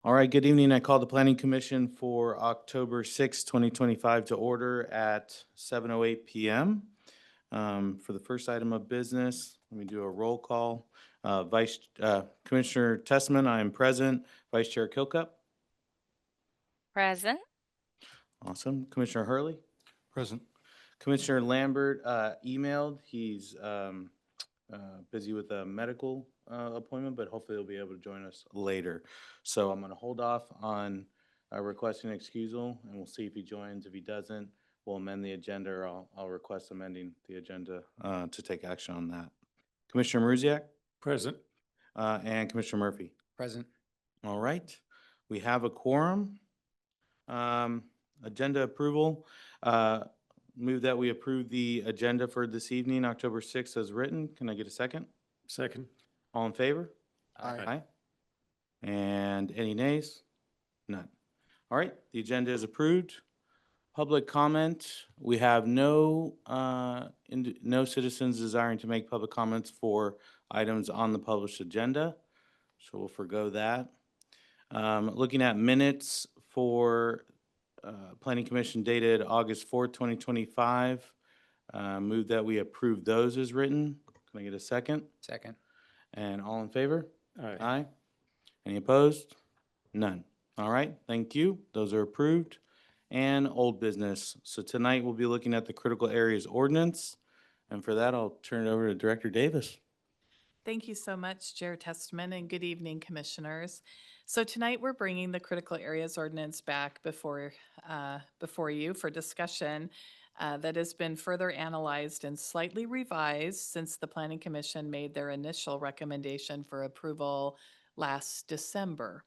All right, good evening. I call the Planning Commission for October 2025 to order at 7:08 PM. For the first item of business, let me do a roll call. Commissioner Testman, I am present. Vice Chair Kilcup, Present. awesome. Commissioner Hurley. Present. Commissioner Lambert emailed. He's busy with a medical appointment, but hopefully he'll be able to join us later. So I'm going to hold off on requesting excusal, and we'll see if he joins. If he doesn't, we'll amend the agenda, or I'll request amending the agenda to take action on that. Commissioner Maruziak Present. and Commissioner Murphy. Present. All right, we have a quorum. Agenda approval. Move that we approve the agenda for this evening, October 6th, as written. Can I get a second? Second. All in favor? Aye. Aye. And any nays? None. All right, the agenda is approved. Public comment. We have no citizens desiring to make public comments for items on the published agenda, so we'll forgo that. Looking at minutes for Planning Commission dated August 4th, 2025. Move that we approve those as written. Can I get a second? Second. And all in favor? Aye. Aye. Any opposed? None. All right, thank you. Those are approved. And old business. So tonight we'll be looking at the critical areas ordinance. And for that, I'll turn it over to Director Davis. Thank you so much, Chair Testman, and good evening, Commissioners. So tonight we're bringing the Critical Areas Ordinance back before you for discussion. That has been further analyzed and slightly revised since the Planning Commission made their initial recommendation for approval last December.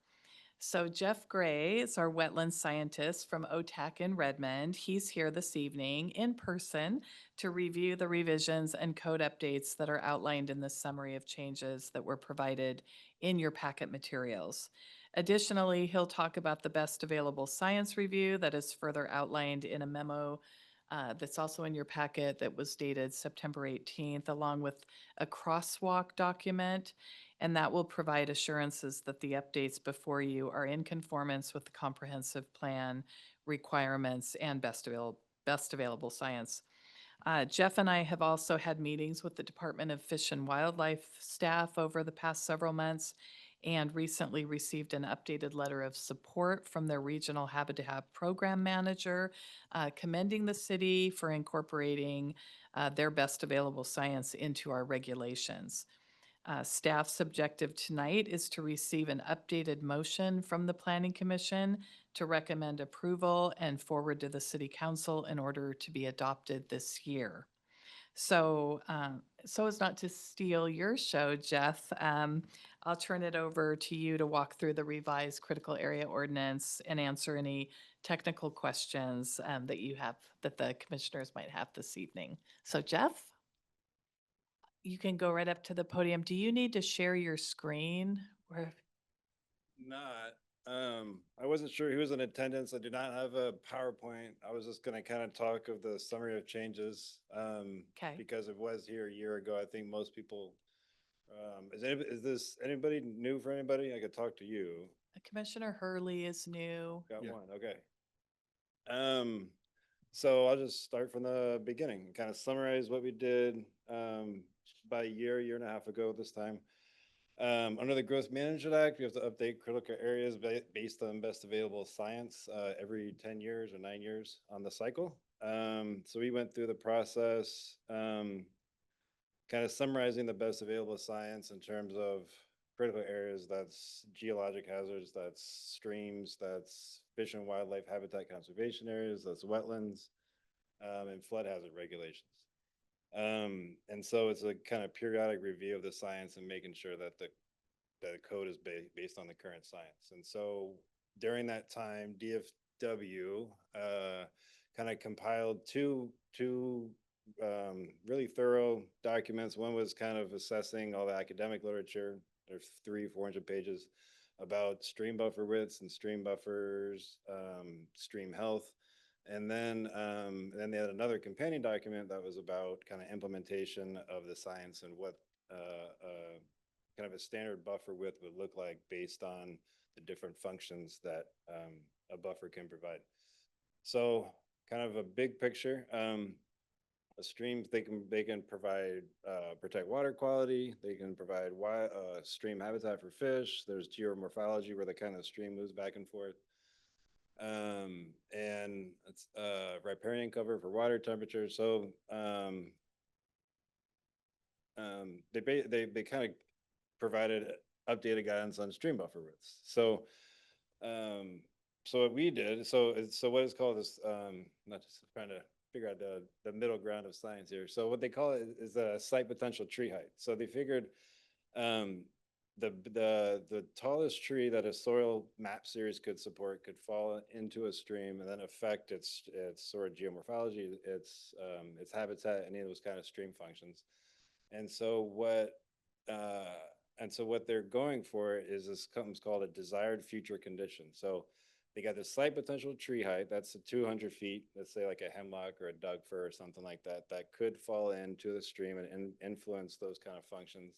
So Jeff Gray is our wetland scientist from OTAC in Redmond. He's here this evening in person to review the revisions and code updates that are outlined in the summary of changes that were provided in your packet materials. Additionally, he'll talk about the best available science review that is further outlined in a memo that's also in your packet that was dated September 18th, along with a crosswalk document, and that will provide assurances that the updates before you are in conformance with the comprehensive plan requirements and best available science. Jeff and I have also had meetings with the Department of Fish and Wildlife staff over the past several months and recently received an updated letter of support from their regional habitat program manager, commending the city for incorporating their best available science into our regulations. Staff's objective tonight is to receive an updated motion from the Planning Commission to recommend approval and forward to the City Council in order to be adopted this year. So, so as not to steal your show, Jeff, I'll turn it over to you to walk through the revised critical area ordinance and answer any technical questions that you have, that the commissioners might have this evening. So Jeff, you can go right up to the podium. Do you need to share your screen? Or Not. I wasn't sure who was in attendance. I do not have a PowerPoint. I was just gonna kind of talk of the summary of changes. Okay. Because it was here a year ago. I think most people, is this anybody new for anybody? I could talk to you. Commissioner Hurley is new. Got Yeah. one, okay. So I'll just start from the beginning, kind of summarize what we did, about a year and a half ago this time. Under the Growth Management Act, we have to update critical areas based on best available science every 10 years or 9 years on the cycle. So we went through the process, kind of summarizing the best available science in terms of critical areas. That's geologic hazards, that's streams, that's fish and wildlife habitat conservation areas, that's wetlands, and flood hazard regulations. And so it's a kind of periodic review of the science and making sure that the code is based on the current science. And so during that time, DFW kind of compiled two really thorough documents. One was kind of assessing all the academic literature. There's 400 pages about stream buffer widths and stream buffers, stream health. And then they had another companion document that was about kind of implementation of the science and what kind of a standard buffer width would look like based on the different functions that a buffer can provide. So kind of a big picture, a stream, they can provide, protect water quality, they can provide stream habitat for fish, there's geomorphology where the kind of stream moves back and forth. And it's riparian cover for water temperature. So they kind of provided updated guidance on stream buffer widths. So so what we did, so what is called this, not just trying to figure out the middle ground of science here. So what they call it is a site potential tree height. So they figured um, the tallest tree that a soil map series could support could fall into a stream and then affect its sort of geomorphology, its habitat, any of those kind of stream functions. And so uh, what they're going for is this comes called a desired future condition. So they got the site potential tree height, that's the 200 feet, let's say like a hemlock or a Doug fir or something like that, that could fall into the stream and influence those kind of functions.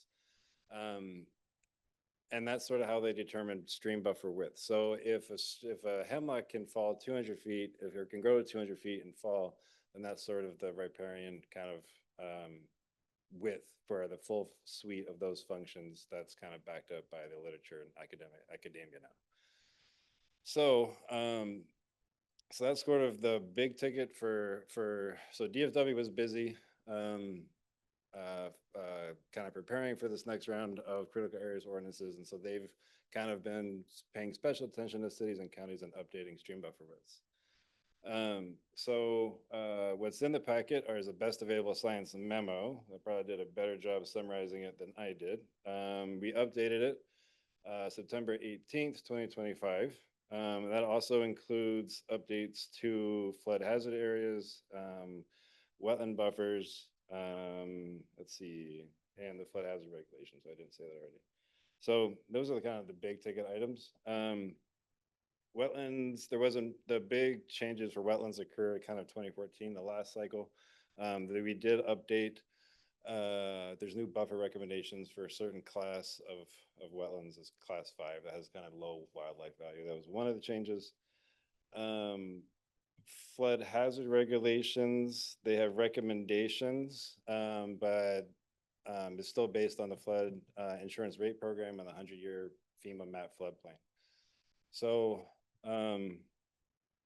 And that's sort of how they determine stream buffer width. So if a hemlock can fall 200 feet, if it can grow to 200 feet and fall, then that's sort of the riparian kind of width for the full suite of those functions. That's kind of backed up by the literature and academia now. So so that's sort of the big ticket so DFW was busy. Kind of preparing for this next round of critical areas ordinances. And so they've kind of been paying special attention to cities and counties and updating stream buffer widths. What's in the packet is the best available science memo. I probably did a better job of summarizing it than I did. We updated it September 18th, 2025. That also includes updates to flood hazard areas, wetland buffers, let's see, and the flood hazard regulations. I didn't say that already. So those are the kind of the big ticket items. Wetlands, there wasn't the big changes for wetlands occurred kind of 2014, the last cycle. That we did update. There's new buffer recommendations for a certain class of wetlands, is class 5 that has kind of low wildlife value. That was one of the changes. Flood hazard regulations, they have recommendations, but it's still based on the flood insurance rate program and the 100-year FEMA map floodplain. So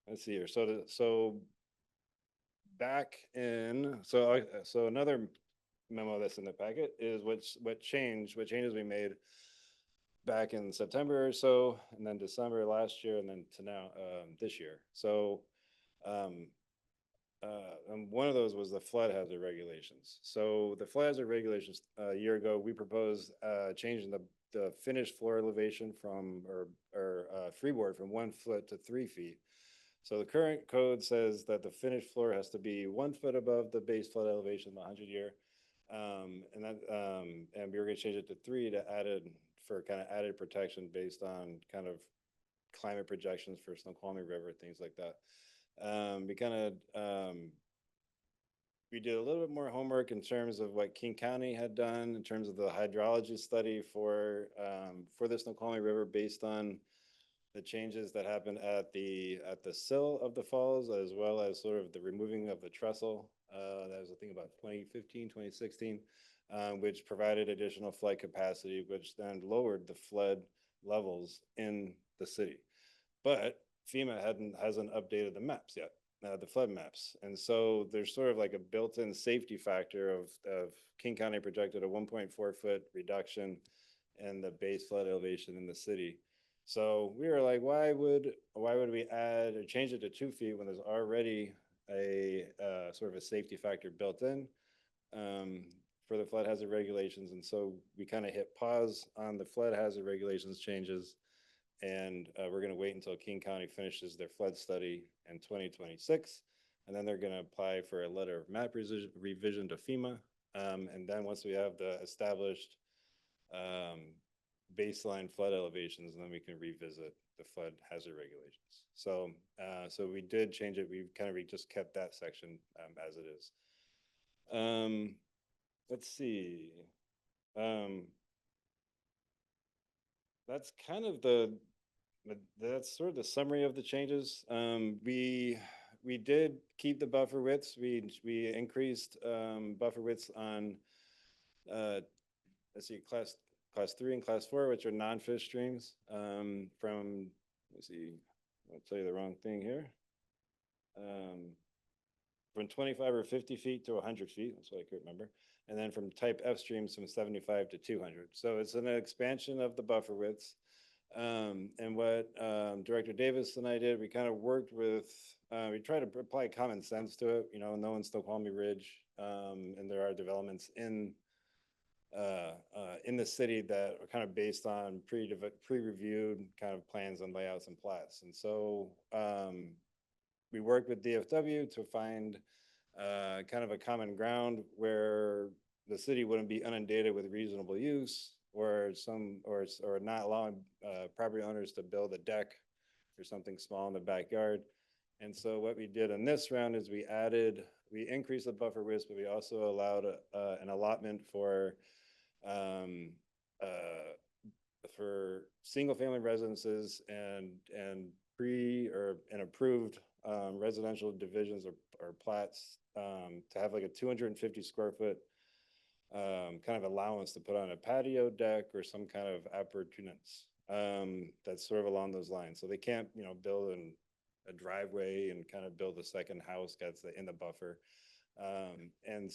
let's see here. So back in, so another memo that's in the packet is what changes we made back in September or so, and then December last year, and then to now this year. So and one of those was the flood hazard regulations. So the flood hazard regulations a year ago, we proposed changing the finished floor elevation from freeboard from 1 foot to 3 feet. So the current code says that the finished floor has to be 1 foot above the base flood elevation, the 100-year, and we were going to change it to 3 for kind of added protection based on kind of climate projections for Snoqualmie River, things like that. We did a little bit more homework in terms of what King County had done in terms of the hydrology study for the Snoqualmie River based on the changes that happened at the sill of the falls, as well as sort of the removing of the trestle. That was, I think, about 2015, 2016, which provided additional flood capacity, which then lowered the flood levels in the city. But FEMA hasn't updated the maps yet, the flood maps. And so there's sort of like a built-in safety factor of King County projected a 1.4 foot reduction in the base flood elevation in the city. So we were like, why would we add or change it to 2 feet when there's already a sort of a safety factor built in for the flood hazard regulations? And so we kind of hit pause on the flood hazard regulations changes. And we're going to wait until King County finishes their flood study in 2026. And then they're going to apply for a letter of map revision to FEMA. And then once we have the established baseline flood elevations, and then we can revisit the flood hazard regulations. So we did change it. We kind of just kept that section as it is. Let's see. That's kind of the but that's sort of the summary of the changes. We did keep the buffer widths. We increased buffer widths on let's see, class 3 and class 4, which are non-fish streams. From let's see, I'll tell you the wrong thing here. From 25 or 50 feet to 100 feet. That's what I could remember. And then from type F streams from 75 to 200. So it's an expansion of the buffer widths. And what Director Davis and I did, we kind of worked with, we tried to apply common sense to it, you know, knowing Snoqualmie Ridge, and there are developments in the city that are kind of based on pre-reviewed kind of plans and layouts and plats. And so we worked with DFW to find kind of a common ground where the city wouldn't be inundated with reasonable use, or not allowing property owners to build a deck or something small in the backyard. And so what we did in this round is we increased the buffer width, but we also allowed an allotment for single family residences and approved residential divisions or plats to have like a 250 square foot kind of allowance to put on a patio deck or some kind of appurtenance that's sort of along those lines. So they can't, you know, build a driveway and kind of build a second house that's in the buffer. And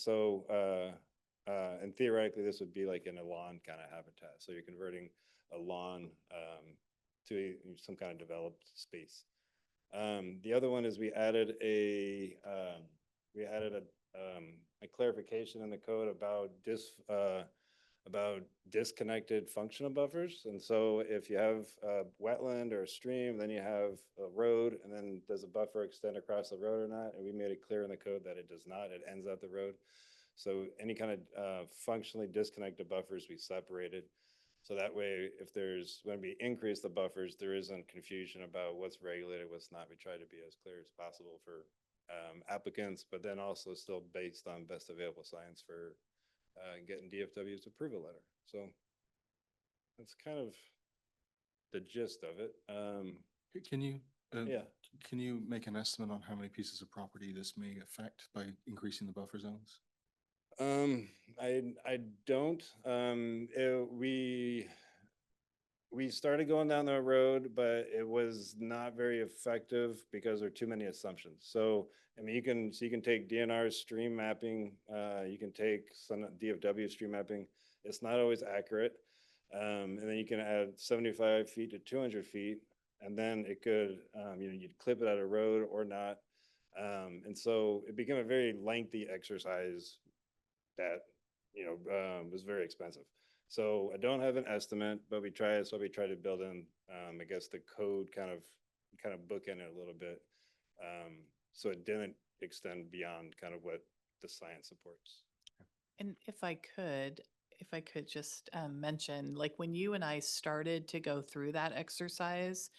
theoretically, this would be like in a lawn kind of habitat. So you're converting a lawn to some kind of developed space. The other one is we added a clarification in the code about disconnected functional buffers. And so if you have a wetland or a stream, then you have a road, and then does a buffer extend across the road or not? And we made it clear in the code that it does not. It ends at the road. So any kind of functionally disconnected buffers we separated. So that way, if when we increase the buffers, there isn't confusion about what's regulated, what's not. We try to be as clear as possible for applicants, but then also still based on best available science for getting DFW's approval letter. So that's kind of the gist of it. Can you, Yeah. can you make an estimate on how many pieces of property this may affect by increasing the buffer zones? I don't. We started going down that road, but it was not very effective because there are too many assumptions. So, I mean, you can take DNR's stream mapping, you can take some DFW stream mapping. It's not always accurate. And then you can add 75 feet to 200 feet, and then it could, you know, you'd clip it at a road or not. And so it became a very lengthy exercise that, you know, was very expensive. So I don't have an estimate, but we try to build in, I guess, the code kind of bookend it a little bit, so it didn't extend beyond kind of what the science supports. And if I could just mention, like when you and I started to go through that exercise,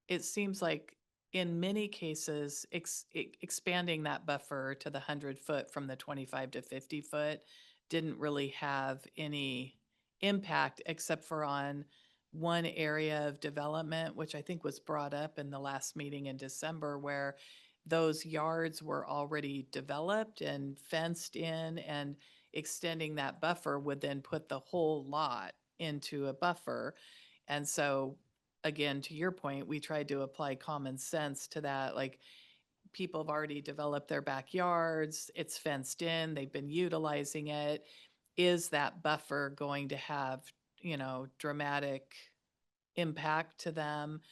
it seems like in many cases, expanding that buffer to the 100-foot from the 25 to 50-foot didn't really have any impact except for on one area of development, which I think was brought up in the last meeting in December, where those yards were already developed and fenced in, and extending that buffer would then put the whole lot into a buffer. And so, again, to your point, we tried to apply common sense to that. Like, people have already developed their backyards, it's fenced in, they've been utilizing it. Is that buffer going to have, you know, dramatic impact to them?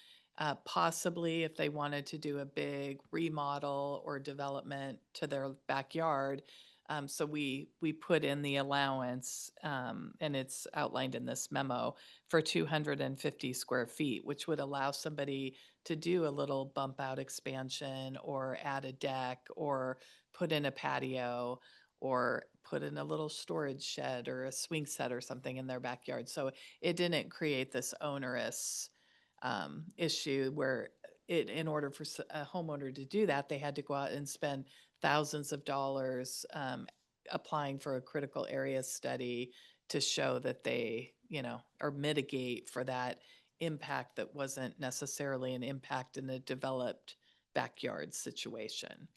Possibly if they wanted to do a big remodel or development to their backyard. So we put in the allowance, and it's outlined in this memo, for 250 square feet, which would allow somebody to do a little bump out expansion or add a deck or put in a patio or put in a little storage shed or a swing set or something in their backyard. So it didn't create this onerous issue where in order for a homeowner to do that, they had to go out and spend thousands of dollars applying for a critical area study to show that they, you know, or mitigate for that impact that wasn't necessarily an impact in a developed backyard situation.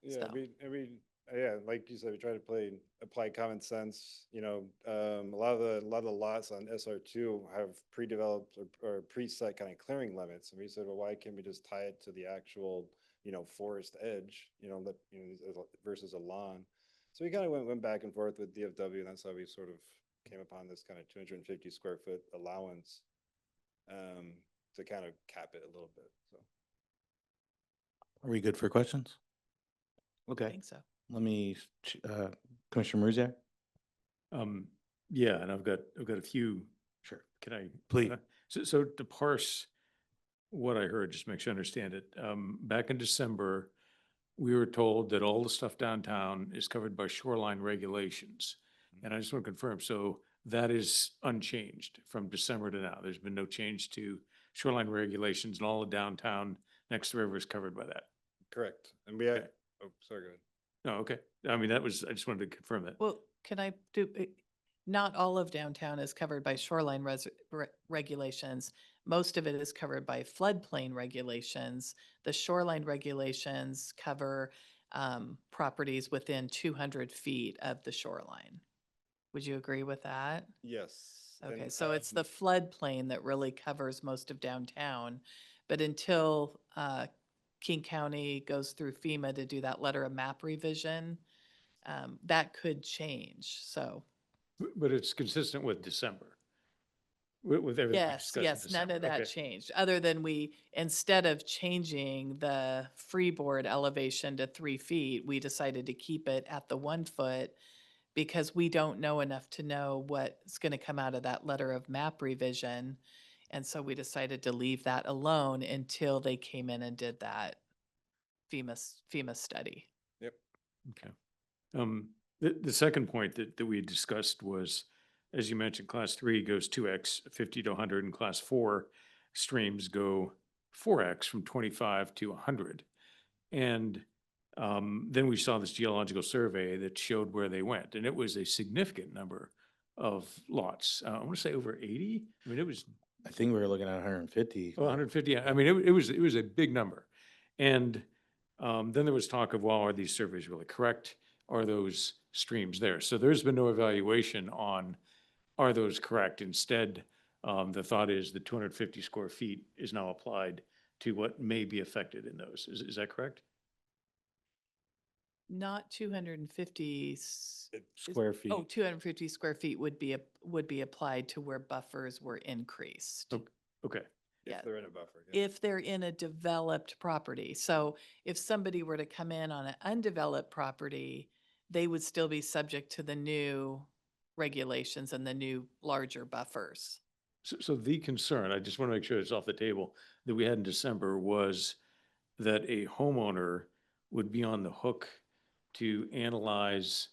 Yeah, So- yeah, like you said, we try to apply common sense, a lot of the lots on SR2 have pre-developed or preset kind of clearing limits. And we said, well, why can't we just tie it to the actual, forest edge, versus a lawn? So we kind of went back and forth with DFW, and that's how we sort of came upon this kind of 250 square foot allowance, to kind of cap it a little bit, so. Are we good for questions? I Okay, think so. let me, Commissioner Muzak? Yeah, and I've got a few, Sure. can I? Please. So to parse what I heard, just make sure I understand it. Back in December, we were told that all the stuff downtown is covered by shoreline regulations. And I just want to confirm, so that is unchanged from December to now. There's been no change to shoreline regulations and all the downtown next to the river is covered by that. Correct. And we had, Okay. oh, sorry, go ahead. No, okay. I mean, I just wanted to confirm that. Well, can I do, not all of downtown is covered by shoreline regulations. Most of it is covered by floodplain regulations. The shoreline regulations cover properties within 200 feet of the shoreline. Would you agree with that? Yes. Okay, and, so it's the floodplain that really covers most of downtown. But until King County goes through FEMA to do that letter of map revision, that could change, so. But it's consistent with December. With everything we Yes, discussed in yes, none December. of that Okay. changed, other than instead of changing the freeboard elevation to 3 feet, we decided to keep it at the 1 foot because we don't know enough to know what's gonna come out of that letter of map revision. And so we decided to leave that alone until they came in and did that FEMA study. Yep. Okay. The second point that we had discussed was, as you mentioned, class 3 goes 2x, 50 to 100, and class 4 streams go 4x from 25 to 100. And then we saw this geological survey that showed where they went, and it was a significant number of lots. I want to say over 80. I mean, it was I think we were looking at 150. 150. I mean, it was a big number. And then there was talk of, well, are these surveys really correct? Are those streams there? So there's been no evaluation on, are those correct? Instead, the thought is the 250 square feet is now applied to what may be affected in those. Is that correct? Not 250. Square feet. Oh, 250 square feet would be applied to where buffers were increased. Okay. Yeah. If they're in a buffer. Yeah. If they're in a developed property. So if somebody were to come in on an undeveloped property, they would still be subject to the new regulations and the new larger buffers. So the concern, I just want to make sure it's off the table, that we had in December was that a homeowner would be on the hook to analyze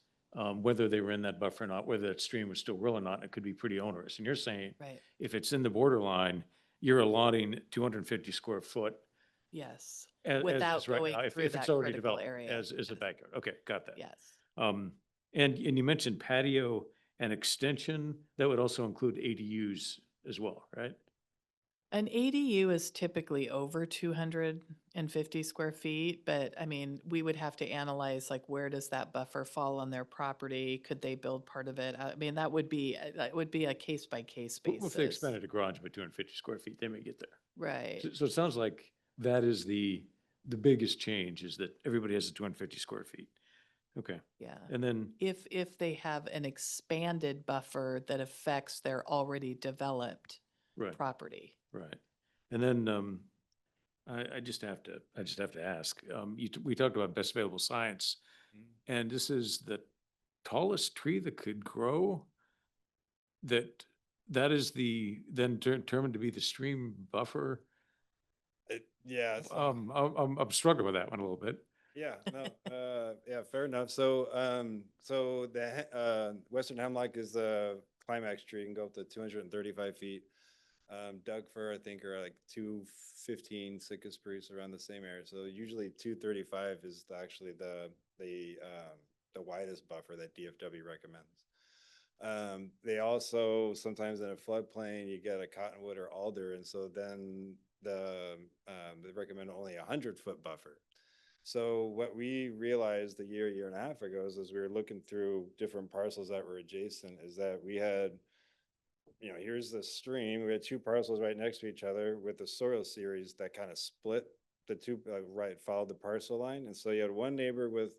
whether they were in that buffer or not, whether that stream was still real or not, and it could be pretty onerous. And you're saying, Right. if it's in the borderline, you're allotting 250 square foot Yes. as Without is right going now, if through it's that already critical developed area. as a Yes. backyard. Okay, got that. Yes. And you mentioned patio and extension, that would also include ADUs as well, right? An ADU is typically over 250 square feet, but I mean, we would have to analyze like where does that buffer fall on their property? Could they build part of it? I mean, that would be a case by case Well, basis. if they expanded a garage by 250 square feet, they may get there. Right. So it sounds like that is the biggest change, is that everybody has a 250 square feet. Okay, Yeah. and then, If they have an expanded buffer that affects their already developed right, property. right. And then, I just have to ask, we talked about best available science, and this is the tallest tree that could grow, that is then determined to be the stream buffer. Yeah. I'm struggling with that one a little bit. Yeah, no, yeah, fair enough. So, the Western Hemlock is the climax tree, and go up to 235 feet. Doug fir, I think, are like 215, Sitka spruce around the same area. So usually 235 is actually the widest buffer that DFW recommends. They also, sometimes in a floodplain, you get a cottonwood or alder, and so then they recommend only 100-foot buffer. So what we realized a year and a half ago is as we were looking through different parcels that were adjacent, is that we had, here's the stream, we had two parcels right next to each other with the soil series that kind of split the two, right, followed the parcel line. And so you had one neighbor with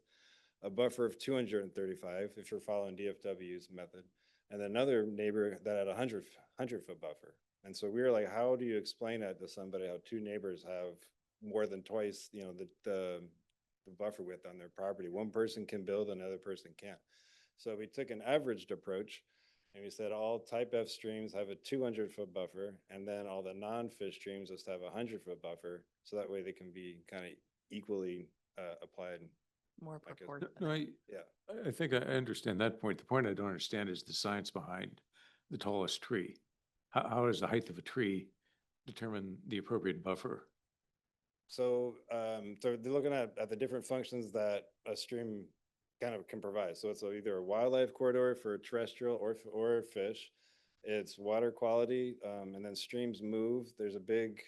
a buffer of 235, if you're following DFW's method, and another neighbor that had a 100-foot buffer. And so we were like, how do you explain that to somebody, how two neighbors have more than twice, the buffer width on their property? One person can build, another person can't. So we took an averaged approach, and we said all type F streams have a 200-foot buffer, and then all the non-fish streams just have a 100-foot buffer. So that way they can be kind of equally applied. More Like a- proportionate. No, Yeah. I think I understand that point. The point I don't understand is the science behind the tallest tree. How does the height of a tree determine the appropriate buffer? So they're looking at the different functions that a stream kind of can provide. So it's either a wildlife corridor for terrestrial or fish. It's water quality, and then streams move. There's a big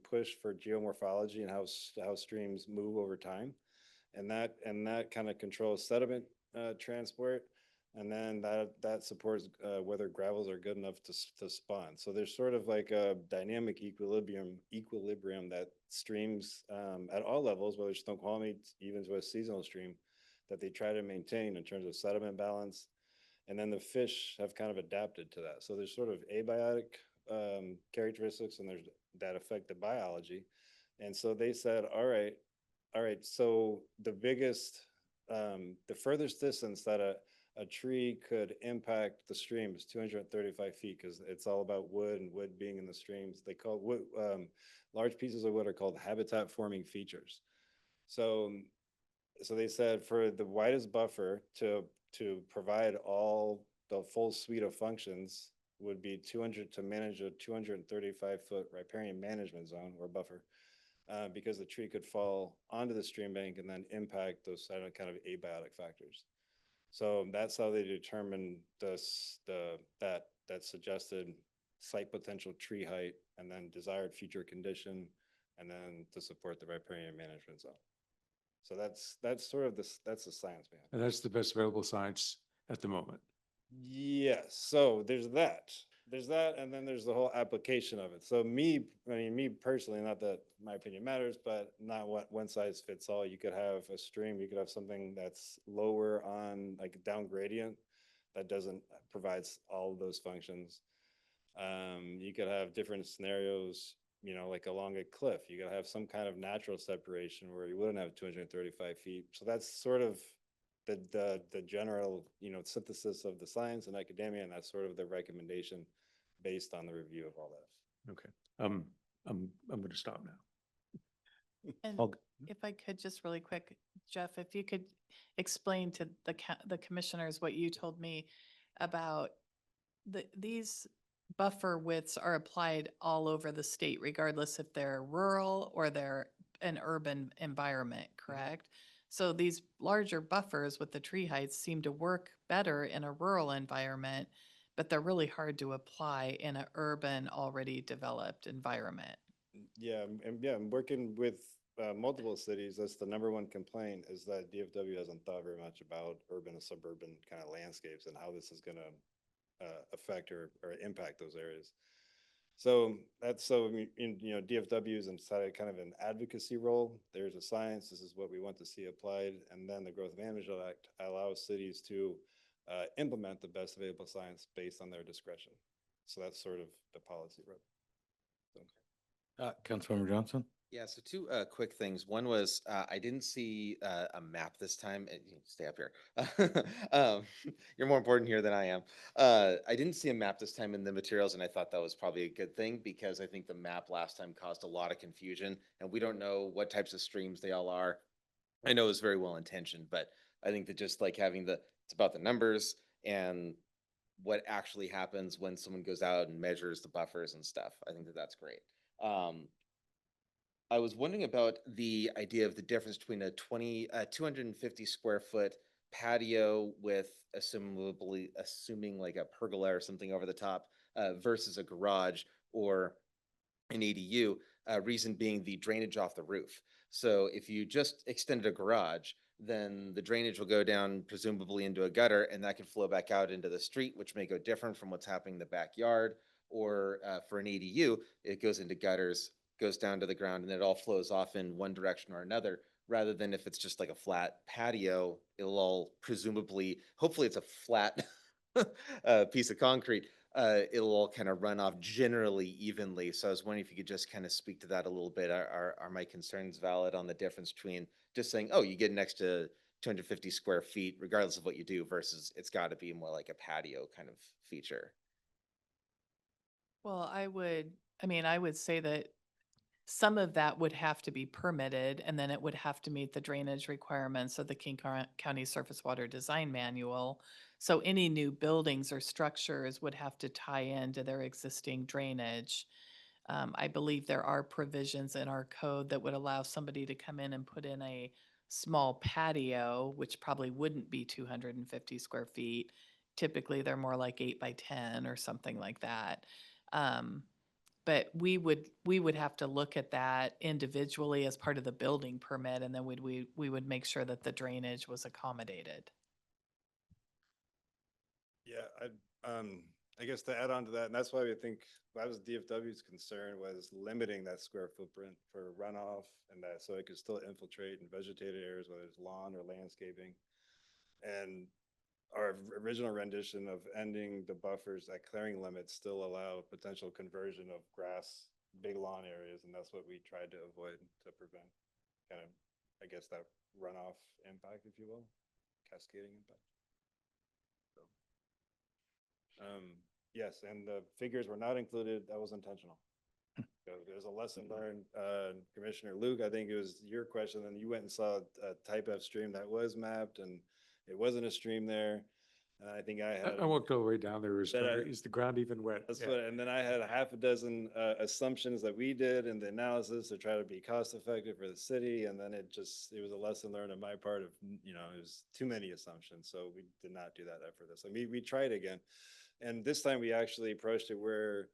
push for geomorphology and how streams move over time, and that kind of controls sediment transport, and then that supports whether gravels are good enough to spawn. So there's sort of like a dynamic equilibrium that streams at all levels, whether it's Snoqualmie, even to a seasonal stream, that they try to maintain in terms of sediment balance. And then the fish have kind of adapted to that. So there's sort of abiotic characteristics, and there's that affect the biology. And so they said, all right, so the furthest distance that a tree could impact the stream is 235 feet, because it's all about wood and wood being in the streams. They call wood, large pieces of wood are called habitat forming features. So, so they said for the widest buffer to provide all the full suite of functions would be 200 to manage a 235-foot riparian management zone or buffer, because the tree could fall onto the stream bank and then impact those kind of abiotic factors. So that's how they determine that suggested site potential tree height, and then desired future condition, and then to support the riparian management zone. So that's sort of that's the science behind it. And that's the best available science at the moment. Yes, so there's that. There's that, and then there's the whole application of it. So me personally, not that my opinion matters, but not what one size fits all. You could have a stream, you could have something that's lower on like down gradient that doesn't provides all of those functions. You could have different scenarios, like along a cliff. You gotta have some kind of natural separation where you wouldn't have 235 feet. So that's sort of the general, synthesis of the science and academia, and that's sort of the recommendation based on the review of all that. Okay. I'm going to stop now. And I'll- if I could just really quick, Jeff, if you could explain to the commissioners what you told me about these buffer widths are applied all over the state, regardless if they're rural or they're an urban environment, correct? So these larger buffers with the tree heights seem to work better in a rural environment, but they're really hard to apply in an urban, already developed environment. Yeah, I'm working with multiple cities. That's the number one complaint, is that DFW hasn't thought very much about urban and suburban kind of landscapes and how this is going to affect or impact those areas. So DFW is inside kind of an advocacy role. There's a science. This is what we want to see applied, and then the Growth Management Act allows cities to implement the best available science based on their discretion. So that's sort of the policy road. Councilmember Johnson? Yeah, so two quick things. One was I didn't see a map this time. You can stay up here. You're more important here than I am. I didn't see a map this time in the materials, and I thought that was probably a good thing, because I think the map last time caused a lot of confusion, and we don't know what types of streams they all are. I know it's very well intentioned, but I think that just like having it's about the numbers and what actually happens when someone goes out and measures the buffers and stuff. I think that that's great. I was wondering about the idea of the difference between a 250 square foot patio with assuming like a pergola or something over the top versus a garage or an ADU, reason being the drainage off the roof. So if you just extended a garage, then the drainage will go down presumably into a gutter and that can flow back out into the street, which may go different from what's happening in the backyard. Or for an ADU, it goes into gutters, goes down to the ground, and it all flows off in one direction or another. Rather than if it's just like a flat patio, it'll all presumably, hopefully, it's a flat piece of concrete, it'll all kind of run off generally evenly. So I was wondering if you could just kind of speak to that a little bit. Are my concerns valid on the difference between just saying, oh, you get next to 250 square feet, regardless of what you do, versus it's got to be more like a patio kind of feature? Well, I would say that some of that would have to be permitted, and then it would have to meet the drainage requirements of the County Surface Water Design Manual. So any new buildings or structures would have to tie into their existing drainage. I believe there are provisions in our code that would allow somebody to come in and put in a small patio, which probably wouldn't be 250 square feet. Typically, they're more like 8 by 10 or something like that. Um, but we would have to look at that individually as part of the building permit, and then we would make sure that the drainage was accommodated. Yeah, I guess to add on to that, and that's why we think, that was DFW's concern, was limiting that square footprint for runoff and that, so it could still infiltrate in vegetated areas, whether it's lawn or landscaping. And our original rendition of ending the buffers at clearing limits still allow potential conversion of grass, big lawn areas, and that's what we tried to avoid, to prevent kind of, I guess, that runoff impact, if you will, cascading impact. Yes, and the figures were not included. That was intentional. So there's a lesson learned. Commissioner Luke, I think it was your question, and you went and saw a type F stream that was mapped, and it wasn't a stream there. And I think I had. I won't go way down there. Is the ground even wet? That's Yeah. what, and then I had a half a dozen assumptions that we did in the analysis to try to be cost effective for the city, and then it was a lesson learned on my part of, it was too many assumptions, so we did not do that for this. I mean, we tried again, and this time we actually approached it where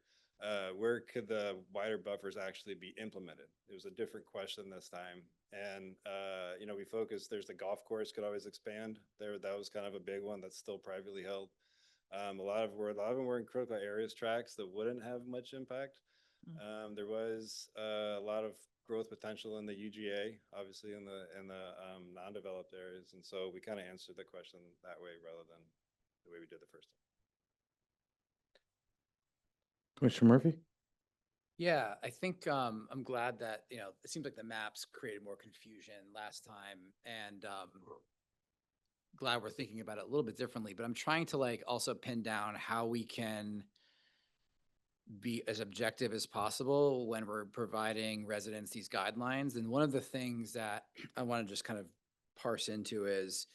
could the wider buffers actually be implemented? It was a different question this time, and we focused. There's the golf course could always expand there. That was kind of a big one that's still privately held. A lot of them were in critical areas tracks that wouldn't have much impact. There was a lot of growth potential in the UGA, obviously in the non-developed areas, and so we kind of answered the question that way rather than the way we did the first time. Commissioner Murphy? Yeah, I think I'm glad that, it seems like the maps created more confusion last time, and glad we're thinking about it a little bit differently, but I'm trying to also pin down how we can be as objective as possible when we're providing residents these guidelines. And one of the things that I want to just kind of parse into is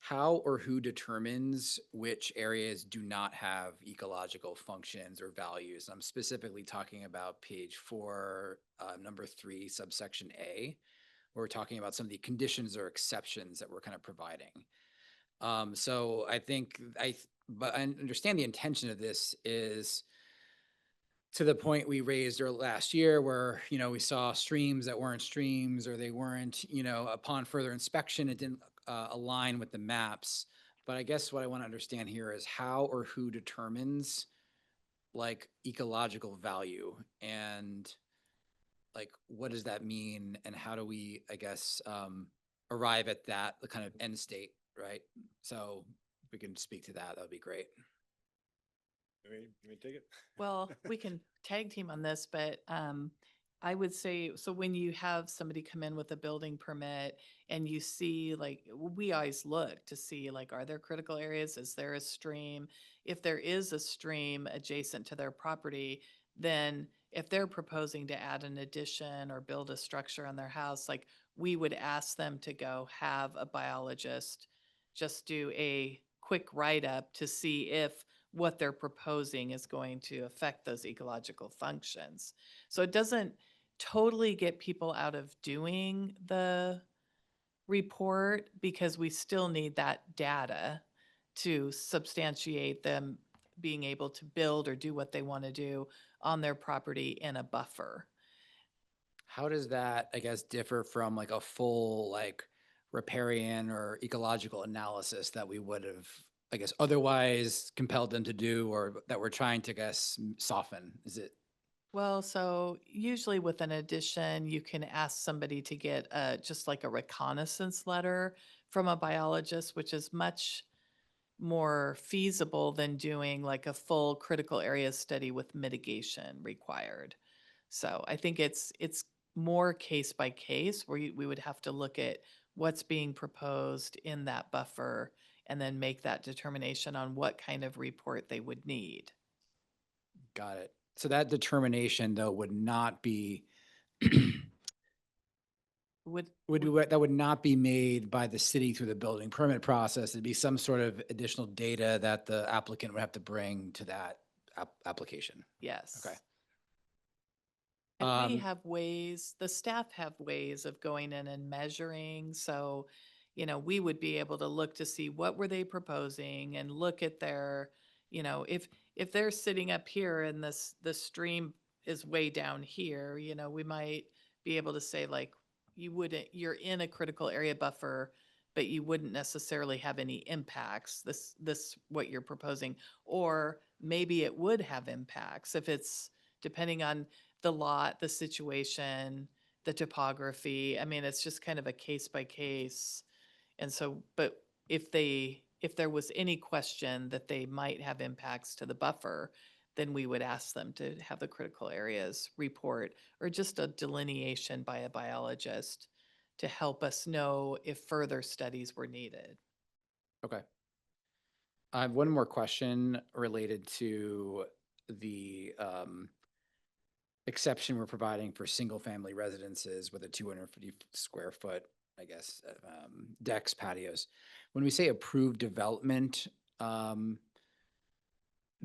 how or who determines which areas do not have ecological functions or values. I'm specifically talking about page 4, number 3, subsection A, where we're talking about some of the conditions or exceptions that we're kind of providing. So I think but I understand the intention of this is to the point we raised last year where, we saw streams that weren't streams, or they weren't, upon further inspection, it didn't align with the maps. But I guess what I want to understand here is how or who determines ecological value, and what does that mean, and how do we, I guess, arrive at that kind of end state, right? So if we can speak to that, that would be great. Let me take it. Well, we can tag team on this, but I would say, so when you have somebody come in with a building permit and you see, we always look to see, are there critical areas? Is there a stream? If there is a stream adjacent to their property, then if they're proposing to add an addition or build a structure on their house, we would ask them to go have a biologist just do a quick write-up to see if what they're proposing is going to affect those ecological functions. So it doesn't totally get people out of doing the report because we still need that data to substantiate them being able to build or do what they want to do on their property in a buffer. How does that, I guess, differ from like a full like riparian or ecological analysis that we would have, I guess, otherwise compelled them to do, or that we're trying to, I guess, soften? Is it? Well, so usually with an addition, you can ask somebody to get just like a reconnaissance letter from a biologist, which is much more feasible than doing like a full critical area study with mitigation required. So I think it's more case by case where we would have to look at what's being proposed in that buffer and then make that determination on what kind of report they would need. Got it. So that determination though would not be Would that would not be made by the city through the building permit process. It'd be some sort of additional data that the applicant would have to bring to that application. yes. Okay. And we have ways, the staff have ways of going in and measuring, so, we would be able to look to see what were they proposing and look at their, if they're sitting up here and the stream is way down here, we might be able to say like, you're in a critical area buffer, but you wouldn't necessarily have any impacts, what you're proposing. Or maybe it would have impacts if it's, depending on the lot, the situation, the topography. I mean, it's just kind of a case by case. And so, but if there was any question that they might have impacts to the buffer, then we would ask them to have the critical areas report or just a delineation by a biologist to help us know if further studies were needed. Okay. I have one more question related to the exception we're providing for single-family residences with a 250 square foot, I guess, decks, patios. When we say approved development,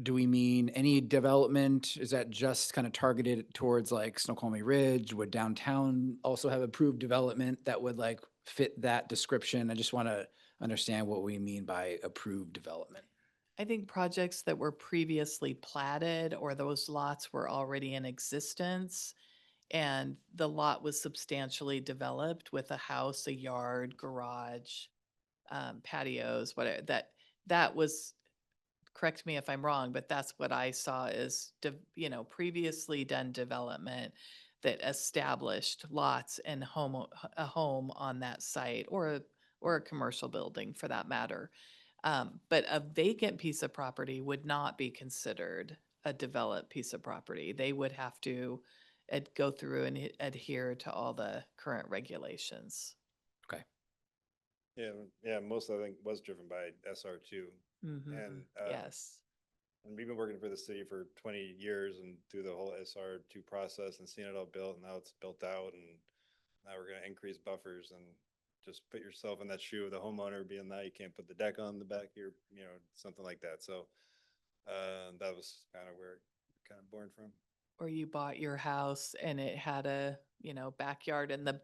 do we mean any development? Is that just kind of targeted towards like Snoqualmie Ridge? Would downtown also have approved development that would like fit that description? I just want to understand what we mean by approved development. I think projects that were previously platted or those lots were already in existence and the lot was substantially developed with a house, a yard, garage, patios, whatever, that was, correct me if I'm wrong, but that's what I saw as, previously done development that established lots and a home on that site or a commercial building for that matter. But a vacant piece of property would not be considered a developed piece of property. They would have to go through and adhere to all the current regulations. Okay. Yeah, most I think was driven by SR2. Mhm. And Yes. and we've been working for the city for 20 years and through the whole SR2 process and seeing it all built, and now it's built out, and now we're gonna increase buffers and just put yourself in that shoe of the homeowner being that you can't put the deck on the back here, something like that. So that was kind of where it kind of born from. Or you bought your house and it had a, backyard and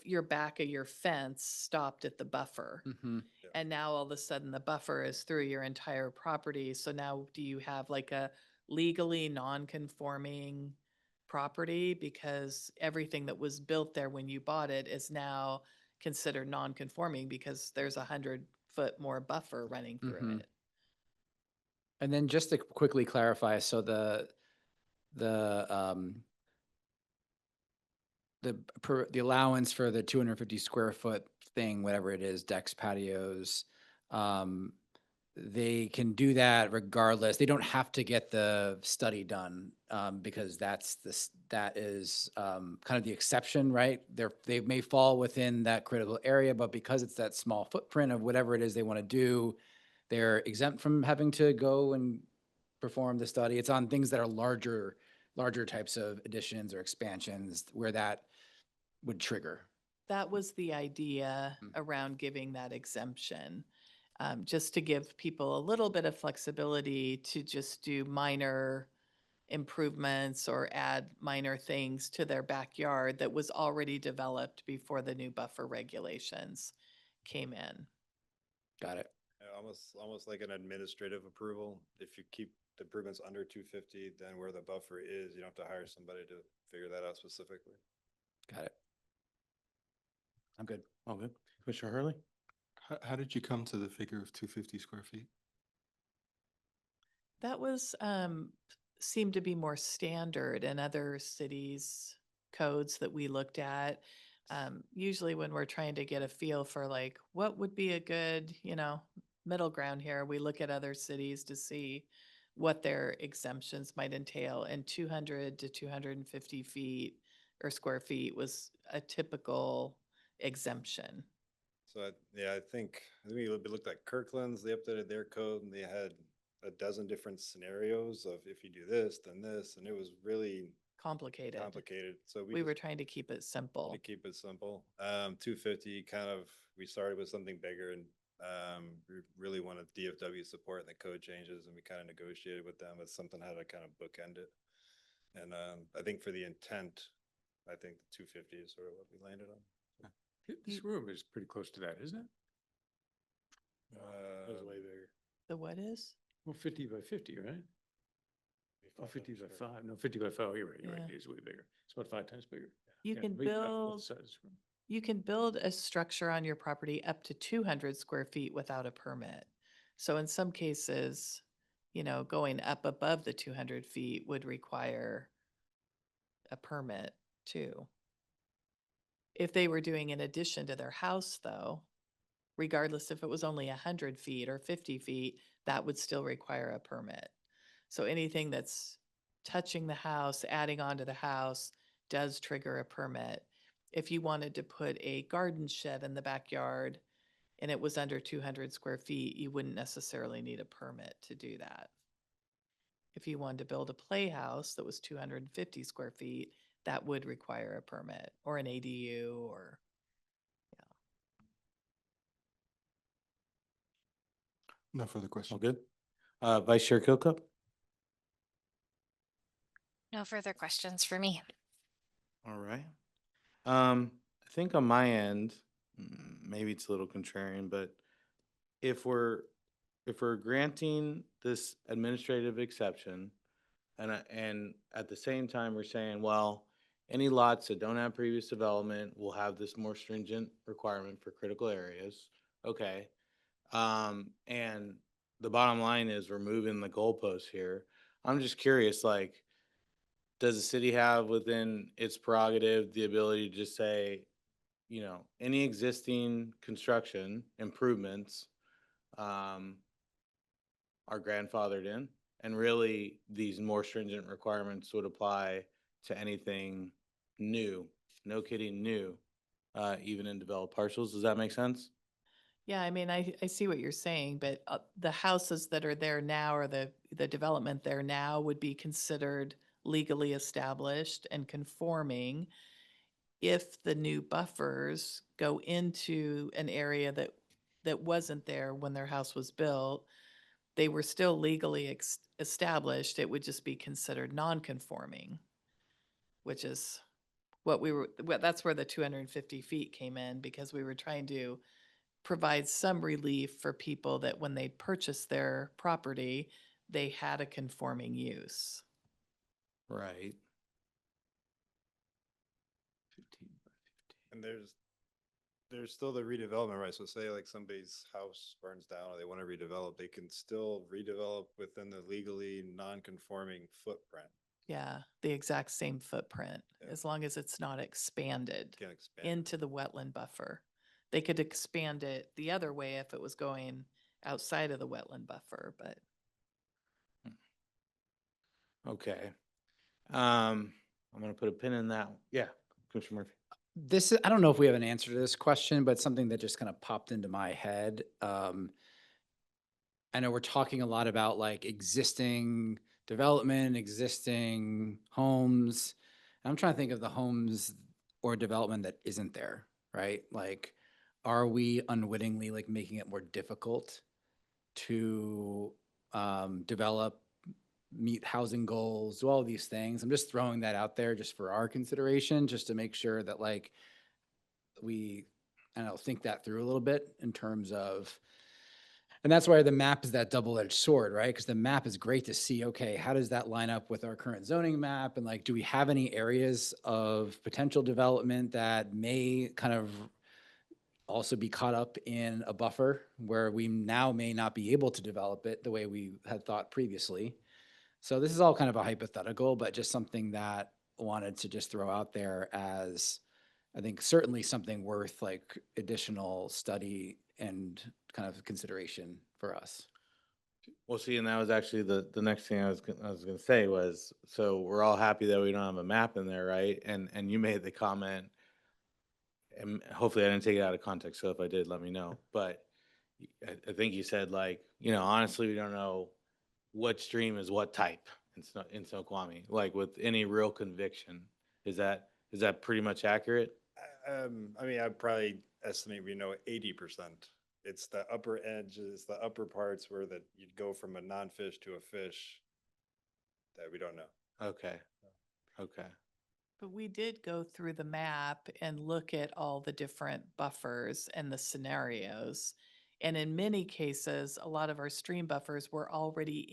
your back of your fence stopped at the buffer. Mm-hmm. And now all of a sudden the buffer is through your entire property. So now do you have like a legally non-conforming property? Because everything that was built there when you bought it is now considered non-conforming because there's 100-foot more buffer running through Mhm. it. And then just to quickly clarify, so the allowance for the 250 square foot thing, whatever it is, decks, patios, they can do that regardless. They don't have to get the study done because that is kind of the exception, right? They may fall within that critical area, but because it's that small footprint of whatever it is they want to do, they're exempt from having to go and perform the study. It's on things that are larger types of additions or expansions where that would trigger. That was the idea around giving that exemption, just to give people a little bit of flexibility to just do minor improvements or add minor things to their backyard that was already developed before the new buffer regulations came in. Got it. Yeah, almost like an administrative approval. If you keep the improvements under 250, then where the buffer is, you don't have to hire somebody to figure that out specifically. Got it. I'm good. All good. Commissioner Hurley? How did you come to the figure of 250 square feet? That was, seemed to be more standard in other cities' codes that we looked at. Usually when we're trying to get a feel for like, what would be a good, middle ground here, we look at other cities to see what their exemptions might entail. And 200 to 250 feet or square feet was a typical exemption. So I think we looked at Kirkland's, they updated their code and they had a dozen different scenarios of if you do this, then this, and it was really Complicated. complicated. So We were trying to keep it simple. to keep it simple. 250 kind of, we started with something bigger and we really wanted DFW support and the code changes and we kind of negotiated with them as something how to kind of bookend it. And I think for the intent, I think the 250 is sort of what we landed on. This room is pretty close to that, isn't it? That was way bigger. The what is? Well, 50 by 50, right? Oh, 50 by 5. No, 50 by 5. Oh, you're right. You're right. Yeah. It is way bigger. It's about 5 times bigger. You Yeah, can but you got both build, sides of this room. you can build a structure on your property up to 200 square feet without a permit. So in some cases, going up above the 200 feet would require a permit too. If they were doing an addition to their house though, regardless if it was only 100 feet or 50 feet, that would still require a permit. So anything that's touching the house, adding on to the house does trigger a permit. If you wanted to put a garden shed in the backyard and it was under 200 square feet, you wouldn't necessarily need a permit to do that. If you wanted to build a playhouse that was 250 square feet, that would require a permit or an ADU or, No further All questions. good? Vice Chair Kilcup? No further questions for me. All right. I think on my end, maybe it's a little contrarian, but if we're granting this administrative exception and at the same time we're saying, well, any lots that don't have previous development will have this more stringent requirement for critical areas. Okay. And the bottom line is we're moving the goalposts here. I'm just curious, like, does the city have within its prerogative the ability to just say, any existing construction improvements are grandfathered in? And really, these more stringent requirements would apply to anything new, no kidding, new, even in developed parcels. Does that make sense? yeah, I mean, I see what you're saying, but the houses that are there now or the development there now would be considered legally established and conforming if the new buffers go into an area that wasn't there when their house was built. They were still legally established. It would just be considered non-conforming, which is that's where the 250 feet came in because we were trying to provide some relief for people that when they purchased their property, they had a conforming use. Right. 15 by 15. And there's still the redevelopment, right? So say like somebody's house burns down or they want to redevelop, they can still redevelop within the legally non-conforming footprint. Yeah, the exact same footprint, Yeah. as long as it's not expanded Can't expand. into the wetland buffer. They could expand it the other way if it was going outside of the wetland buffer, but Okay. I'm gonna put a pin in that. Yeah, Commissioner Murphy. I don't know if we have an answer to this question, but something that just kind of popped into my head. I know we're talking a lot about like existing development, existing homes. I'm trying to think of the homes or development that isn't there, right? Like, are we unwittingly like making it more difficult to develop meet housing goals, do all these things. I'm just throwing that out there just for our consideration, just to make sure that like we, I don't know, think that through a little bit in terms of, and that's why the map is that double-edged sword, right? Because the map is great to see, okay, how does that line up with our current zoning map? And like, do we have any areas of potential development that may kind of also be caught up in a buffer where we now may not be able to develop it the way we had thought previously? So this is all kind of a hypothetical, but just something that I wanted to just throw out there as, I think certainly something worth like additional study and kind of consideration for us. Well, see, and that was actually the next thing I was gonna say was, so we're all happy that we don't have a map in there, right? And you made the comment, and hopefully I didn't take it out of context, so if I did, let me know. But I think you said like, honestly, we don't know what stream is what type in Snoqualmie, like with any real conviction. Is that pretty much accurate? I mean, I'd probably estimate we know 80%. It's the upper edges, the upper parts where that you'd go from a non-fish to a fish that we don't know. Okay. Okay. But we did go through the map and look at all the different buffers and the scenarios. And in many cases, a lot of our stream buffers were already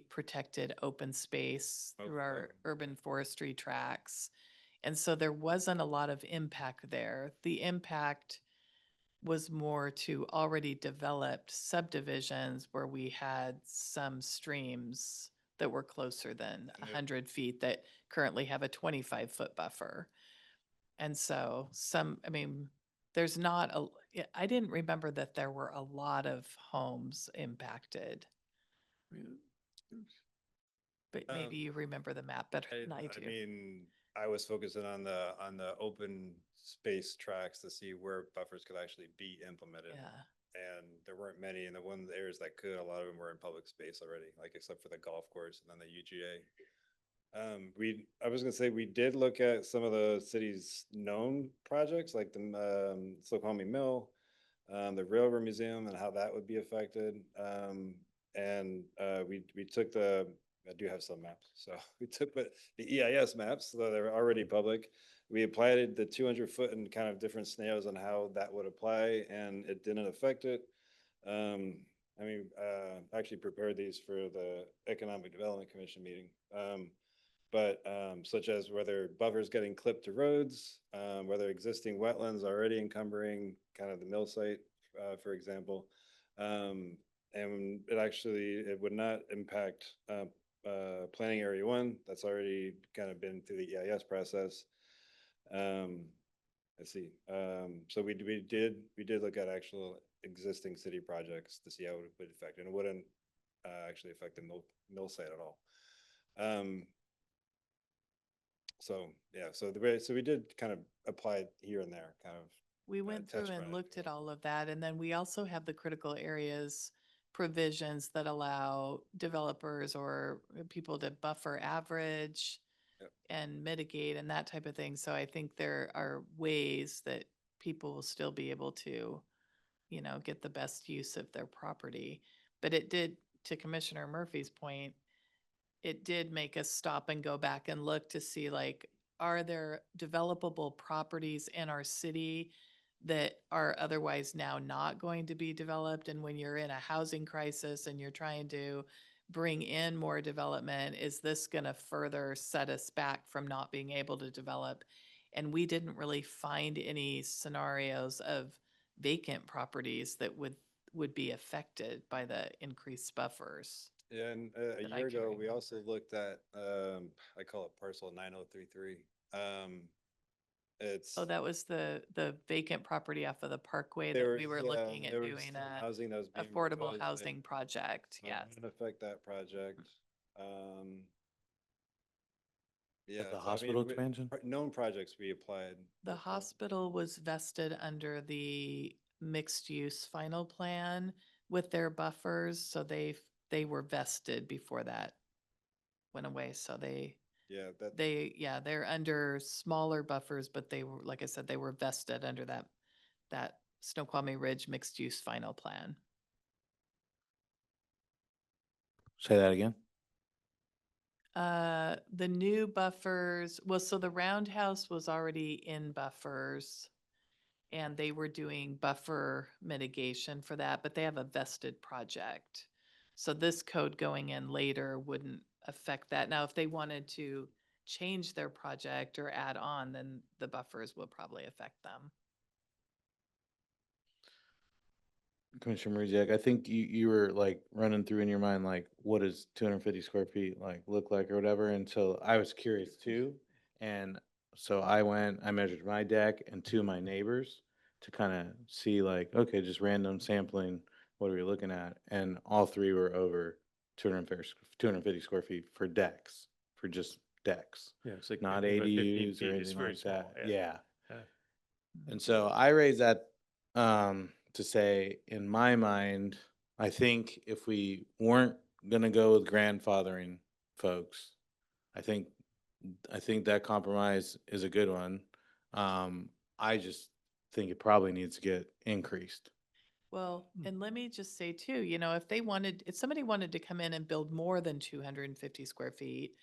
protected open space through our Okay. urban forestry tracts. And so there wasn't a lot of impact there. The impact was more to already developed subdivisions where we had some streams that were closer than And 100 feet that currently have a 25-foot buffer. And so I mean, there's not I didn't remember that there were a lot of homes impacted, but Um, maybe you remember the map better than I I do. mean, I was focusing on the open space tracks to see where buffers could actually be implemented. Yeah. And there weren't many, and the one areas that could, a lot of them were in public space already, like except for the golf course and then the UGA. I was gonna say, we did look at some of the city's known projects, like the Snoqualmie Mill, the Railroad Museum and how that would be affected. We took I do have some maps, so we took the EIS maps, so they're already public. We applied the 200-foot and kind of different scenarios on how that would apply, and it didn't affect it. Actually prepared these for the Economic Development Commission meeting. Such as whether buffers getting clipped to roads, whether existing wetlands already encumbering kind of the mill site, for example. And it would not impact planning area 1. That's already kind of been through the EIS process. Let's see. So we did look at actual existing city projects to see how it would affect, and it wouldn't actually affect the mill site at all. So we did kind of apply it here and there, kind of. We went touch through on and it, looked if at you will. all of that, and then we also have the critical areas provisions that allow developers or people to buffer average Yep. and mitigate and that type of thing. So I think there are ways that people will still be able to, get the best use of their property. But it did, to Commissioner Murphy's point, it did make us stop and go back and look to see like, are there developable properties in our city that are otherwise now not going to be developed? And when you're in a housing crisis and you're trying to bring in more development, is this going to further set us back from not being able to develop? And we didn't really find any scenarios of vacant properties that would be affected by the increased buffers. Yeah, and a that I year can ago, we also remember. looked at, I call it parcel 9033. It's, Oh, that was the vacant property off of the Parkway they that were, we were yeah, looking at there was doing some a housing that was being affordable proposed housing there. project, So it yes. didn't affect that project. Yeah, the so I hospital mean, expansion? known projects we applied. The for. hospital was vested under the mixed-use final plan with their buffers, so they were vested before that went away, so Yeah, they're under smaller buffers, but they were, like I said, they were vested under that Snoqualmie Ridge mixed-use final plan. Say that again. The new buffers, well, so the roundhouse was already in buffers. And they were doing buffer mitigation for that, but they have a vested project. So this code going in later wouldn't affect that. Now, if they wanted to change their project or add on, then the buffers will probably affect them. Commissioner Meriziak, I think you were like running through in your mind, like, what does 250 square feet like look like or whatever? And so I was curious too. And so I measured my deck and two of my neighbors to kind of see like, okay, just random sampling, what are we looking at? And all three were over 250 square feet for decks, for just decks, Yeah, it's like not anything above 15 ADUs or feet is anything very like that. small, Yeah. Yeah. And so I raise that to say, in my mind, I think if we weren't gonna go with grandfathering folks, I think that compromise is a good one. I just think it probably needs to get increased. Well, and let me just say too, if somebody wanted to come in and build more than 250 square feet,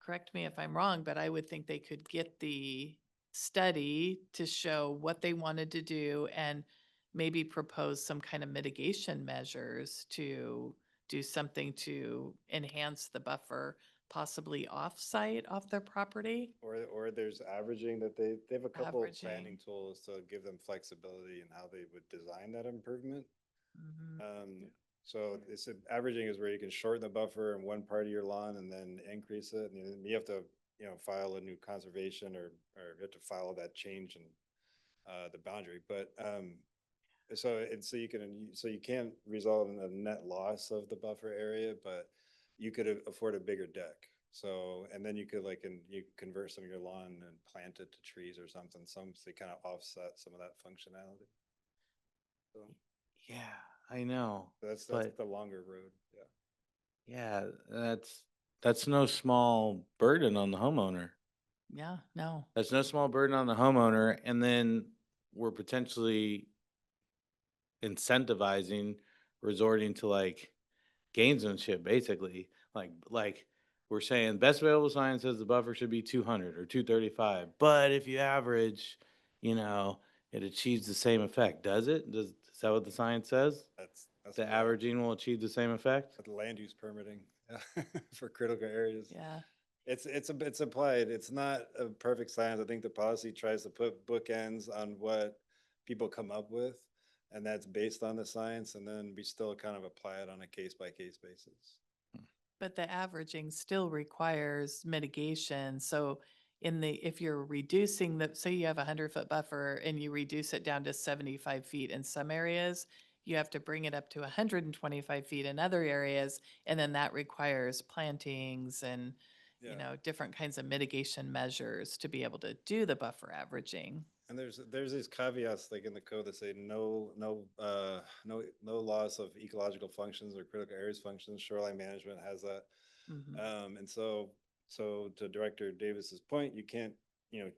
correct me if I'm wrong, but I would think they could get the study to show what they wanted to do and maybe propose some kind of mitigation measures to do something to enhance the buffer, possibly off-site, off their property. Or there's averaging that they have a couple of planning Averaging. tools to give them flexibility in how they would design that improvement. Mhm. So it's averaging is where you can shorten the buffer in one part of your lawn and then increase it. And then you have to, file a new conservation or you have to file that change in the boundary. But so you can't result in a net loss of the buffer area, but you could afford a bigger deck. So, and then you could you convert some of your lawn and plant it to trees or something, to kind of offset some of that functionality. So Yeah, I know, that's but the longer road. Yeah. yeah, that's no small burden on the homeowner. Yeah, no. That's no small burden on the homeowner, and then we're potentially incentivizing resorting to like gamesmanship, basically. Like we're saying best available science says the buffer should be 200 or 235, but if you average, you know, it achieves the same effect. Does it? Is that what the science says? That's The averaging will achieve the same effect? the land use permitting for critical areas. Yeah. It's applied. It's not a perfect science. I think the policy tries to put bookends on what people come up with, and that's based on the science, and then we still kind of apply it on a case by case basis. But the averaging still requires mitigation. So if you're reducing say you have a 100-foot buffer and you reduce it down to 75 feet in some areas, you have to bring it up to 125 feet in other areas. And then that requires plantings and, Yeah. different kinds of mitigation measures to be able to do the buffer averaging. And there's these caveats like in the code that say no loss of ecological functions or critical areas functions. Shoreline management has that. Mhm. And so to Director Davis's point, you can't,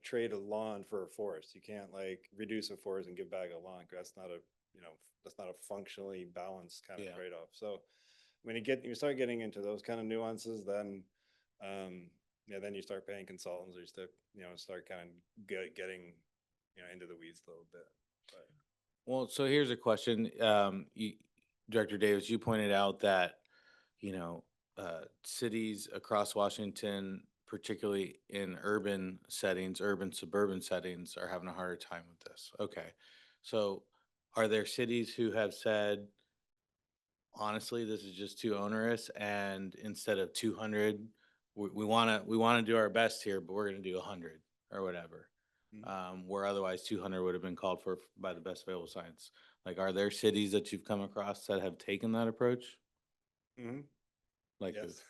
trade a lawn for a forest. You can't like reduce a forest and give back a lawn, 'cause that's not a functionally balanced kind of Yeah. trade-off. So when you start getting into those kind of nuances, then then you start paying consultants, or start kind of getting into the weeds a little bit. But Well, so here's a question. Director Davis, you pointed out that, cities across Washington, particularly in urban settings, urban suburban settings, are having a harder time with this. Okay. So are there cities who have said, honestly, this is just too onerous, and instead of 200, we want to do our best here, but we're going to do 100 or whatever? Where otherwise 200 would have been called for by the best available science. Like, are there cities that you've come across that have taken that approach? Like, yes,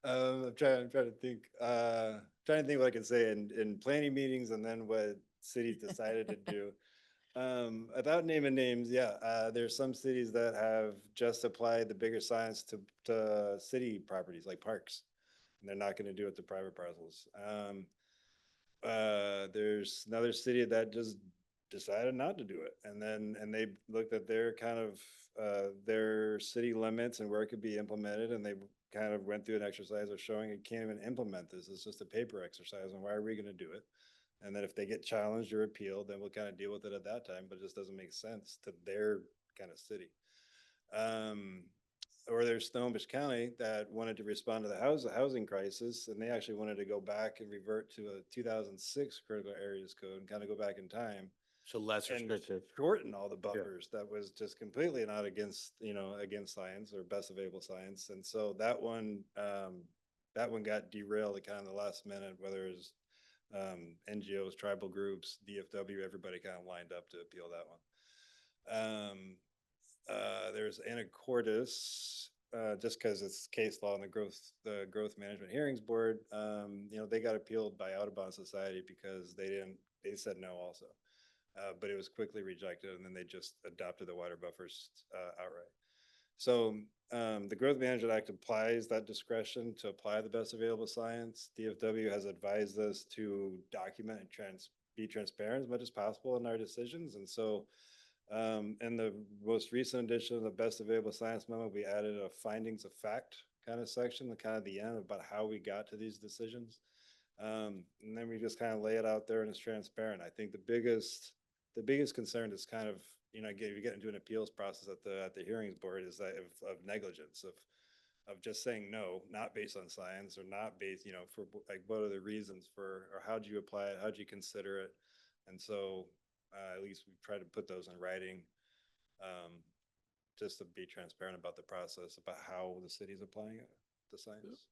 I'm trying to think. Trying to think what I can say in planning meetings, and then what cities decided to do. Without naming names, yeah, there's some cities that have just applied the bigger science to city properties like parks, and they're not going to do it to private parcels. There's another city that just decided not to do it. And they looked at their kind of, their city limits and where it could be implemented, and they kind of went through an exercise of showing it can't even implement this. It's just a paper exercise, and why are we gonna do it? And then if they get challenged or appealed, then we'll kind of deal with it at that time, but it just doesn't make sense to their kind of city. Um, or there's Snohomish County that wanted to respond to the housing crisis, and they actually wanted to go back and revert to a 2006 critical areas code and kind of go back in time So less and restrictive. shorten all the buffers. That was just completely not against, against science or best available science. And so that one got derailed at kind of the last minute, whether it's NGOs, tribal groups, DFW, everybody kind of lined up to appeal that one. There's Anacortes, just because it's case law and the Growth Management Hearings Board, they got appealed by Audubon Society because they said no also. But it was quickly rejected, and then they just adopted the water buffers outright. So the Growth Management Act applies that discretion to apply the best available science. DFW has advised us to document and be transparent as much as possible in our decisions. And so in the most recent edition of the best available science memo, we added a findings of fact kind of section, the kind of the end about how we got to these decisions. And then we just kind of lay it out there and it's transparent. I think the biggest concern is kind of, again, you get into an appeals process at the hearings board is that of negligence, of just saying no, not based on science or not based, for like, what are the reasons for, or how'd you apply it? How'd you consider it? And so at least we try to put those in writing, just to be transparent about the process, about how the city's applying it, the science.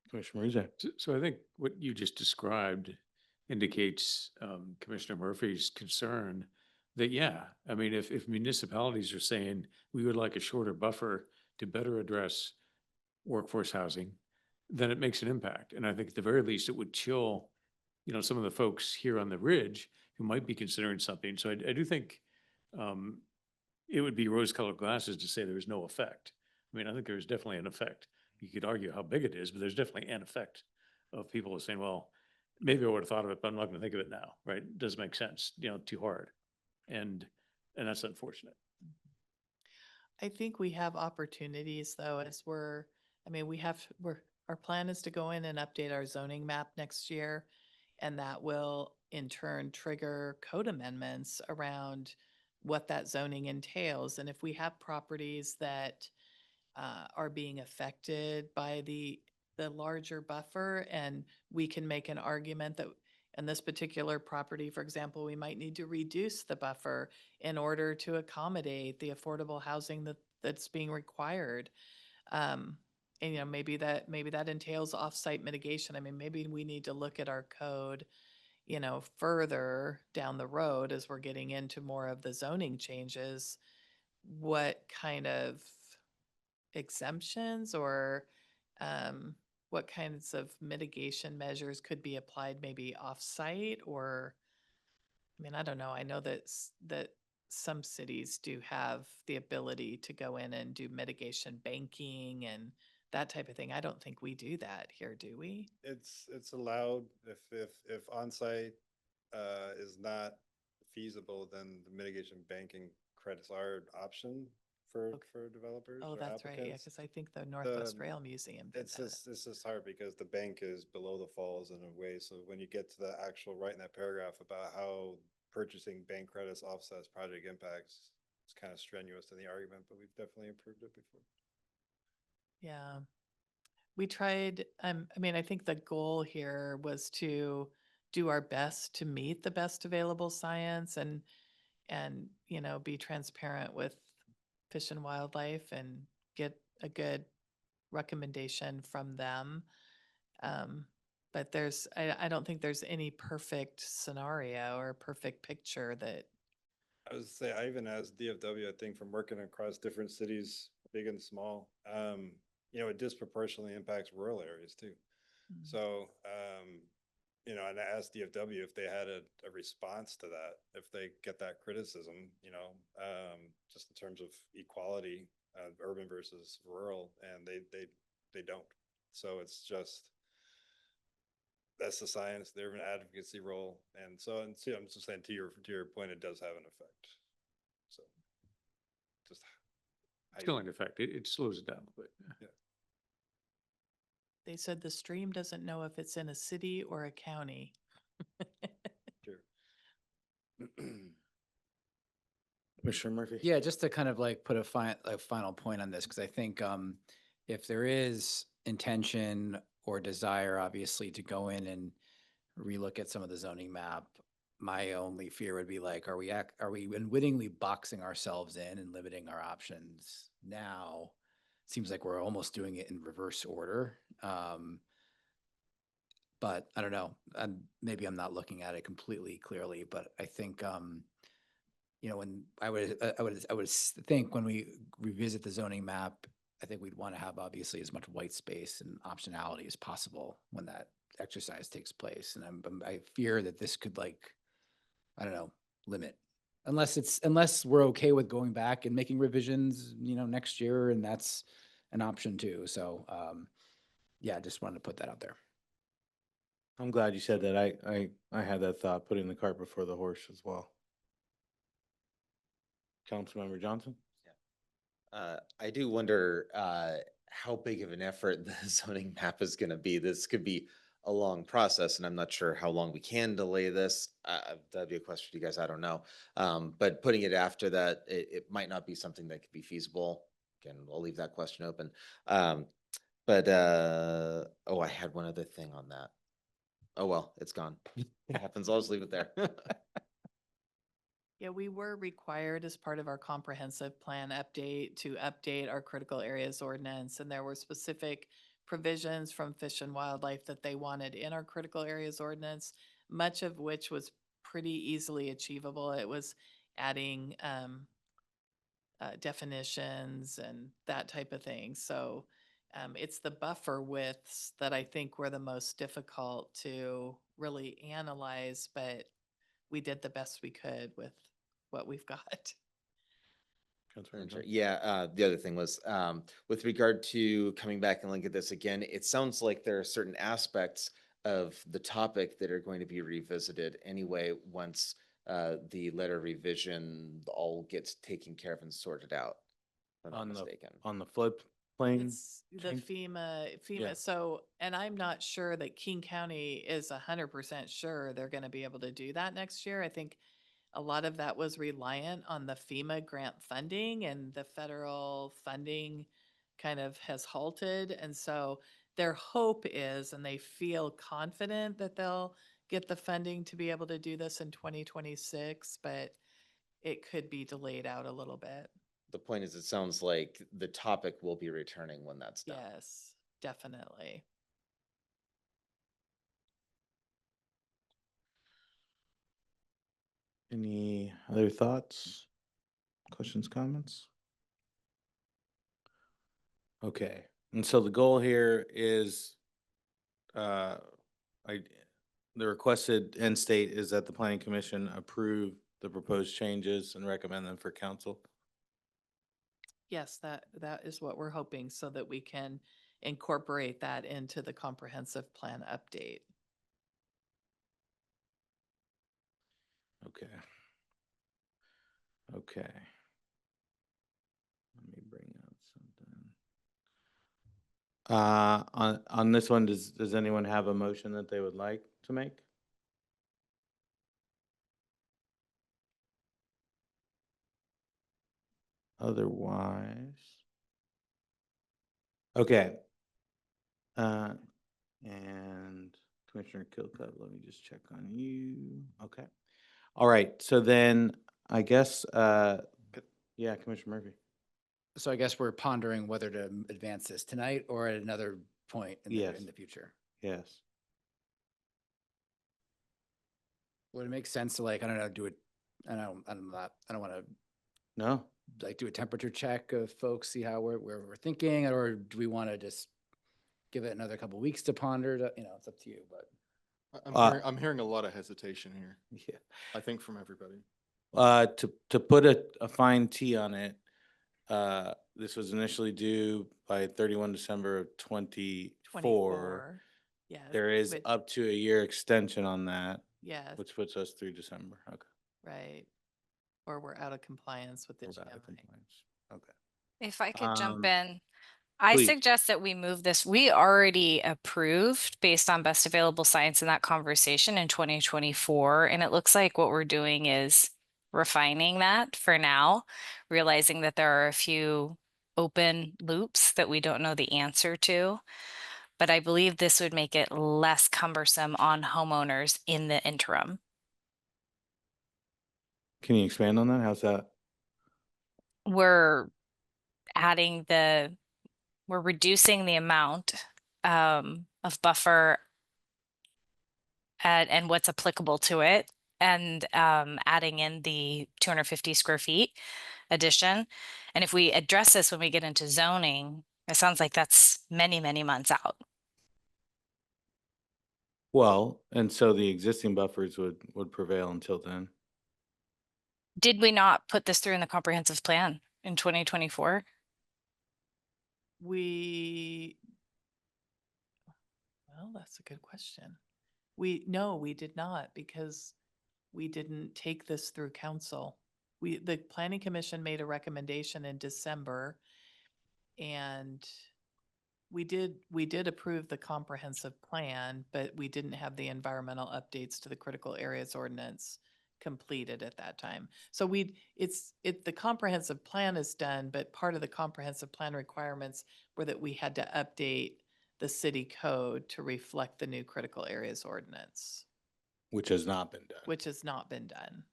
Commissioner Mezak. So I think what you just described indicates Commissioner Murphy's concern that, yeah, I mean, if municipalities are saying we would like a shorter buffer to better address workforce housing, then it makes an impact. And I think at the very least, it would chill, some of the folks here on the ridge who might be considering something. So I do think it would be rose-colored glasses to say there is no effect. I mean, I think there's definitely an effect. You could argue how big it is, but there's definitely an effect of people saying, well, maybe I would have thought of it, but I'm not going to think of it now, right? It doesn't make sense, too hard. And that's unfortunate. I think we have opportunities though, our plan is to go in and update our zoning map next year. And that will in turn trigger code amendments around what that zoning entails. And if we have properties that are being affected by the larger buffer, and we can make an argument that in this particular property, for example, we might need to reduce the buffer in order to accommodate the affordable housing that's being required. And maybe that entails offsite mitigation. I mean, maybe we need to look at our code, further down the road as we're getting into more of the zoning changes. What kind of exemptions or what kinds of mitigation measures could be applied maybe off-site? Or, I mean, I don't know. I know that some cities do have the ability to go in and do mitigation banking and that type of thing. I don't think we do that here, do we? It's allowed if on-site is not feasible, then the mitigation banking credits are an option for developers Oh, or that's right. Yeah, applicants. because I think the Northwest The- Rail Museum did It's that. just hard because the bank is below the falls in a way. So when you get to the actual right in that paragraph about how purchasing bank credits offsets project impacts, it's kind of strenuous in the argument, but we've definitely improved it before. Yeah. We tried, I mean, I think the goal here was to do our best to meet the best available science and, be transparent with Fish and Wildlife and get a good recommendation from them. But I don't think there's any perfect scenario or perfect picture that, I would say I even asked DFW, I think from working across different cities, big and small, it disproportionately impacts rural areas too. Mm. So, and I asked DFW if they had a response to that, if they get that criticism, just in terms of equality, urban versus rural, and they don't. So it's just, that's the science, they're an advocacy role. And so, I'm just saying to your point, it does have an effect. So just. Still in effect, it slows it down, but They said the stream doesn't know if it's in a city or a county. Sure. Commissioner Murphy? Yeah, just to kind of like put a final point on this, because I think if there is intention or desire, obviously, to go in and relook at some of the zoning map, my only fear would be like, are we unwittingly boxing ourselves in and limiting our options now? Seems like we're almost doing it in reverse order. But I don't know, maybe I'm not looking at it completely clearly, but I think, when I would think when we revisit the zoning map, I think we'd want to have obviously as much white space and optionality as possible when that exercise takes place. And I fear that this could I don't know, limit. Unless we're okay with going back and making revisions, next year, and that's an option too. So, yeah, just wanted to put that out there. I'm glad you said that. I had that thought, putting the cart before the horse as well. Councilmember Johnson? I do wonder how big of an effort the zoning map is going to be. This could be a long process, and I'm not sure how long we can delay this. That'd be a question to you guys. I don't know. But putting it after that, it might not be something that could be feasible. Again, I'll leave that question open. But I had one other thing on that. Oh, well, it's gone. It happens. I'll just leave it there. Yeah, we were required as part of our comprehensive plan update to update our critical areas ordinance. And there were specific provisions from Fish and Wildlife that they wanted in our critical areas ordinance, much of which was pretty easily achievable. It was adding definitions and that type of thing. So it's the buffer widths that I think were the most difficult to really analyze, but we did the best we could with what we've got. Councilmember Sure. Johnson? Yeah, the other thing was, with regard to coming back and looking at this again, it sounds like there are certain aspects of the topic that are going to be revisited anyway, once the letter revision all gets taken care of and sorted out. If I'm not On the, mistaken. on the floodplain? It's the change? FEMA, Yeah. so, and I'm not sure that King County is 100% sure they're gonna be able to do that next year. I think a lot of that was reliant on the FEMA grant funding, and the federal funding kind of has halted. And so their hope is, and they feel confident that they'll get the funding to be able to do this in 2026, but it could be delayed out a little bit. The point is, it sounds like the topic will be returning when that's done. Yes, definitely. Any other thoughts, questions, comments? Okay, and so the goal here is, uh, the requested end state is that the planning commission approve the proposed changes and recommend them for council. Yes, that is what we're hoping, so that we can incorporate that into the comprehensive plan update. Okay. Okay. Let me bring up something. On this one, does anyone have a motion that they would like to make? Otherwise. Okay. And Commissioner Kilcutt, let me just check on you. Okay. All right, so then I guess, yeah, Commissioner Murphy. So I guess we're pondering whether to advance this tonight or at another point Yes. in the future. Yes. Would it make sense to I don't know, do it, I don't want to No? do a temperature check of folks, see how we're thinking, or do we want to just give it another couple weeks to ponder? It's up to you, but. I'm hearing a lot of hesitation here, Yeah. I think from everybody. To put a fine T on it, this was initially due by 31 December of 24. 24. Yes. There is which- up to a year extension on that, Yes, which puts us through December. Okay. right. Or we're out of compliance with the We're out of GMI. compliance. Okay. If I could jump Um, in, I please. suggest that we move this. We already approved based on best available science in that conversation in 2024. And it looks like what we're doing is refining that for now, realizing that there are a few open loops that we don't know the answer to. But I believe this would make it less cumbersome on homeowners in the interim. Can you expand on that? How's that? We're adding we're reducing the amount of buffer and what's applicable to it, and adding in the 250 square feet addition. And if we address this when we get into zoning, it sounds like that's many, many months out. Well, and so the existing buffers would prevail until then. Did we not put this through in the comprehensive plan in 2024? Well, that's a good question. No, we did not, because we didn't take this through council. The planning commission made a recommendation in December, and we did approve the comprehensive plan, but we didn't have the environmental updates to the critical areas ordinance completed at that time. So the comprehensive plan is done, but part of the comprehensive plan requirements were that we had to update the city code to reflect the new critical areas ordinance, Which has not been done. which has not been done.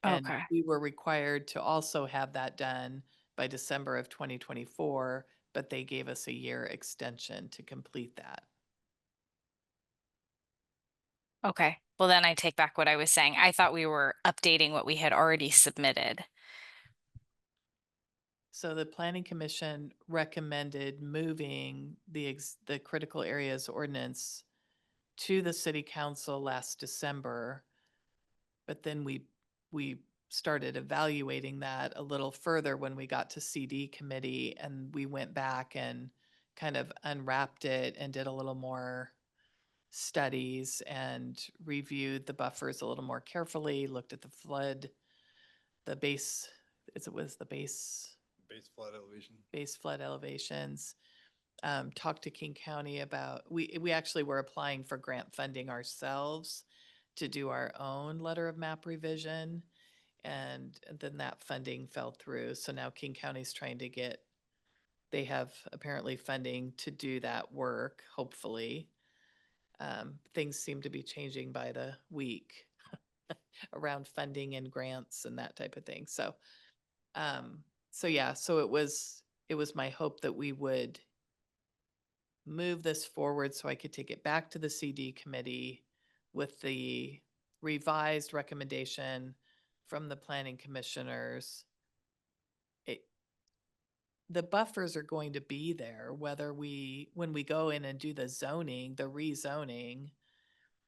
And Okay. we were required to also have that done by December of 2024, but they gave us a year extension to complete that. Okay. Well, then I take back what I was saying. I thought we were updating what we had already submitted. So the planning commission recommended moving the critical areas ordinance to the city council last December. But then we started evaluating that a little further when we got to CD committee, and we went back and kind of unwrapped it and did a little more studies and reviewed the buffers a little more carefully, looked at the flood, the base, it was the base Base flood elevation. base flood elevations. Talked to King County about, we actually were applying for grant funding ourselves to do our own letter of map revision. And then that funding fell through. So now King County's trying to they have apparently funding to do that work, hopefully. Things seem to be changing by the week around funding and grants and that type of thing. So it was my hope that we would move this forward so I could take it back to the CD committee with the revised recommendation from the planning commissioners. The buffers are going to be there, when we go in and do the zoning, the rezoning.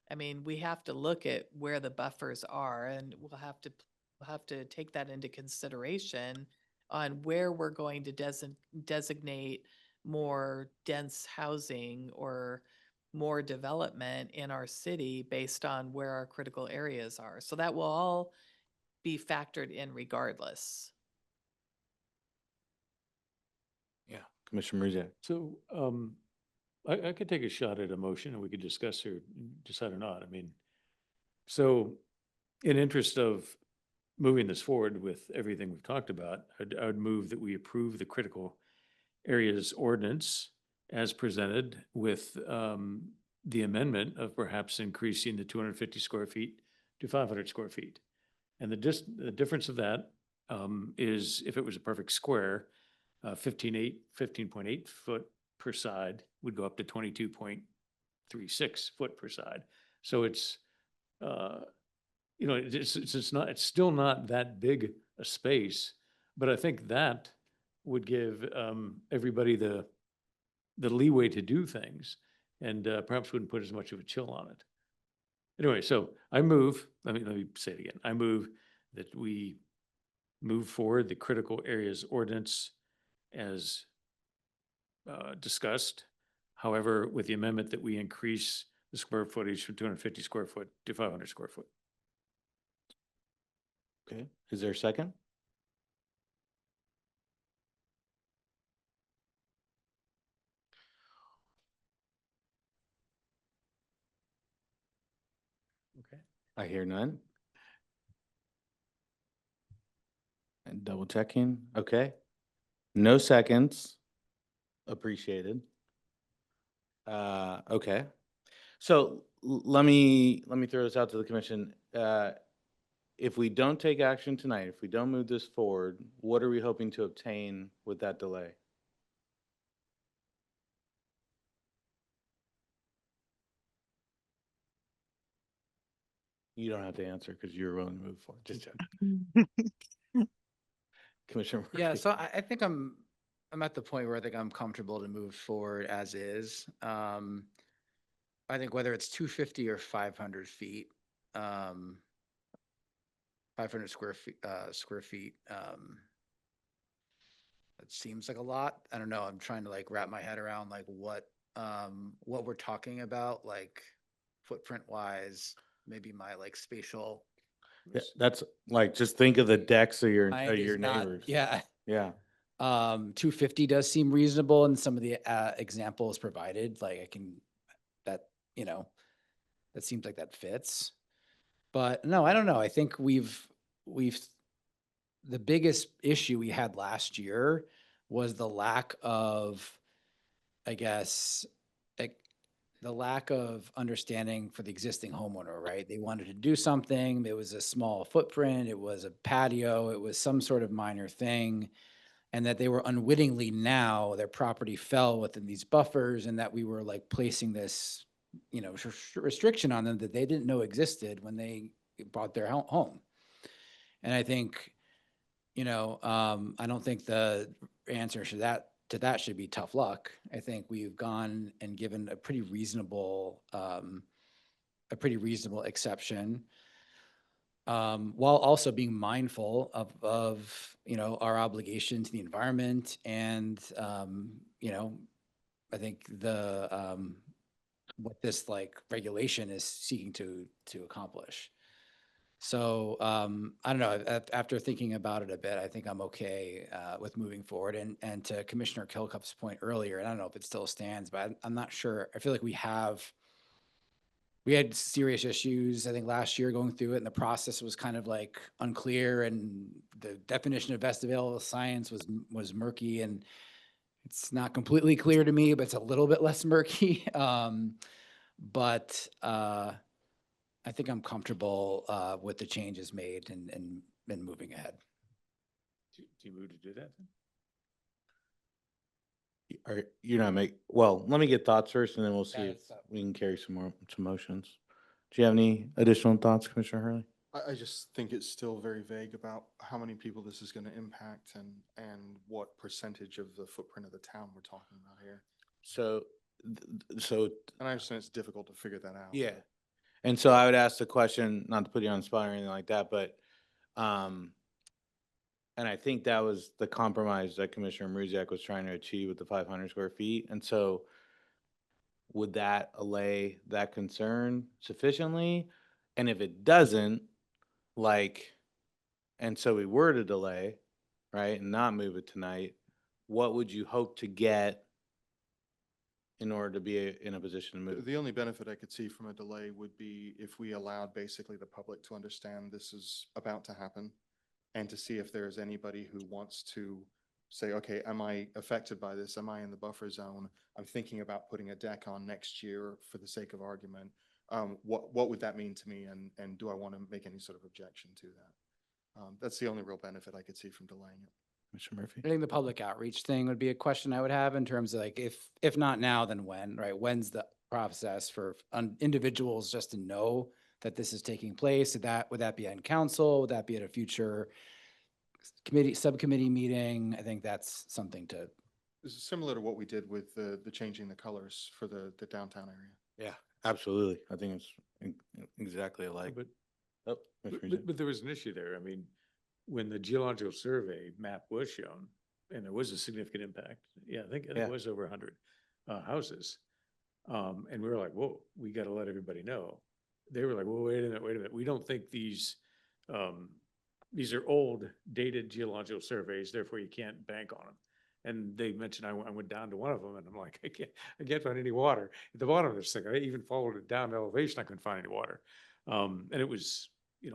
I mean, we have to look at where the buffers are, and we'll have to take that into consideration on where we're going to designate more dense housing or more development in our city based on where our critical areas are. So that will all be factored in regardless. Yeah. Commissioner Muzak. So, I could take a shot at a motion and we could discuss or decide or not. I mean, so in interest of moving this forward with everything we've talked about, I would move that we approve the critical areas ordinance as presented with, the amendment of perhaps increasing the 250 square feet to 500 square feet. And the difference of that, is if it was a perfect square, 15.8 foot per side would go up to 22.36 foot per side. So it's, it's still not that big a space, but I think that would give, everybody the leeway to do things and, perhaps wouldn't put as much of a chill on it. Anyway, so I move, let me say it again. I move that we move forward the critical areas ordinance as discussed. However, with the amendment that we increase the square footage from 250 square foot to 500 square foot. Okay, is there a second? Okay, I hear none. And double checking, okay. No seconds. Appreciated. Okay. So let me throw this out to the commission. If we don't take action tonight, if we don't move this forward, what are we hoping to obtain with that delay? You don't have to answer because you're willing to move forward. Just joking. Commissioner Yeah, Murphy. so I think I'm at the point where I think I'm comfortable to move forward as is. I think whether it's 250 or 500 feet, 500 square feet, it seems like a lot. I don't know. I'm trying to like wrap my head around like what we're talking about, like footprint wise, maybe my like spatial Yeah, that's like, just think of the decks of your mind is not, neighbors. yeah. Yeah. 250 does seem reasonable in some of the examples provided. Like I can, that, you know, that seems like that fits. But no, I don't know. I think the biggest issue we had last year was the lack of, I guess, like the lack of understanding for the existing homeowner, right? They wanted to do something. It was a small footprint. It was a patio. It was some sort of minor thing. And that they were unwittingly now, their property fell within these buffers and that we were like placing this, you know, restriction on them that they didn't know existed when they bought their home. And I think, you know, I don't think the answer to that should be tough luck. I think we've gone and given a pretty reasonable exception, while also being mindful of, you know, our obligation to the environment and, you know, I think what this like regulation is seeking to accomplish. So, I don't know, after thinking about it a bit, I think I'm okay, with moving forward. And to Commissioner Kilcuff's point earlier, and I don't know if it still stands, but I'm not sure. I feel like we had serious issues, I think, last year going through it, and the process was kind of like unclear, and the definition of best available science was murky, and it's not completely clear to me, but it's a little bit less murky. But I think I'm comfortable with the changes made and moving ahead. Do you move to do that then? You're not well, let me get thoughts first and then we'll see Yeah, if that's up. we can carry some motions. Do you have any additional thoughts, Commissioner Hurley? I just think it's still very vague about how many people this is going to impact and what percentage of the footprint of the town we're talking about here. So, And I understand it's difficult to figure that out. yeah. And so I would ask the question, not to put you on the spot or anything like that, but, and I think that was the compromise that Commissioner Mruzak was trying to achieve with the 500 square feet. And so would that allay that concern sufficiently? And if it doesn't, like, and so we were to delay, right, and not move it tonight, what would you hope to get in order to be in a position to move? The only benefit I could see from a delay would be if we allowed basically the public to understand this is about to happen and to see if there's anybody who wants to say, okay, am I affected by this? Am I in the buffer zone? I'm thinking about putting a deck on next year for the sake of argument. What would that mean to me? And do I want to make any sort of objection to that? That's the only real benefit I could see from delaying it. Mr. Murphy? I think the public outreach thing would be a question I would have in terms of like, if not now, then when, right? When's the process for individuals just to know that this is taking place? Would that be on council? Would that be at a future subcommittee meeting? I think that's something to. This is similar to what we did with the changing the colors for the downtown area. Yeah, absolutely. I think it's exactly alike. But, Oh, Mr. Mruzak. but there was an issue there. I mean, when the geological survey map was shown, and there was a significant impact, yeah, I think Yeah. it was over 100 houses. And we were like, whoa, we got to let everybody know. They were like, well, wait a minute. We don't think these are old dated geological surveys, therefore you can't bank on them. And they mentioned, I went down to one of them and I'm like, I can't find any water at the bottom of this thing. I even followed it down to elevation. I couldn't find any water. And it was,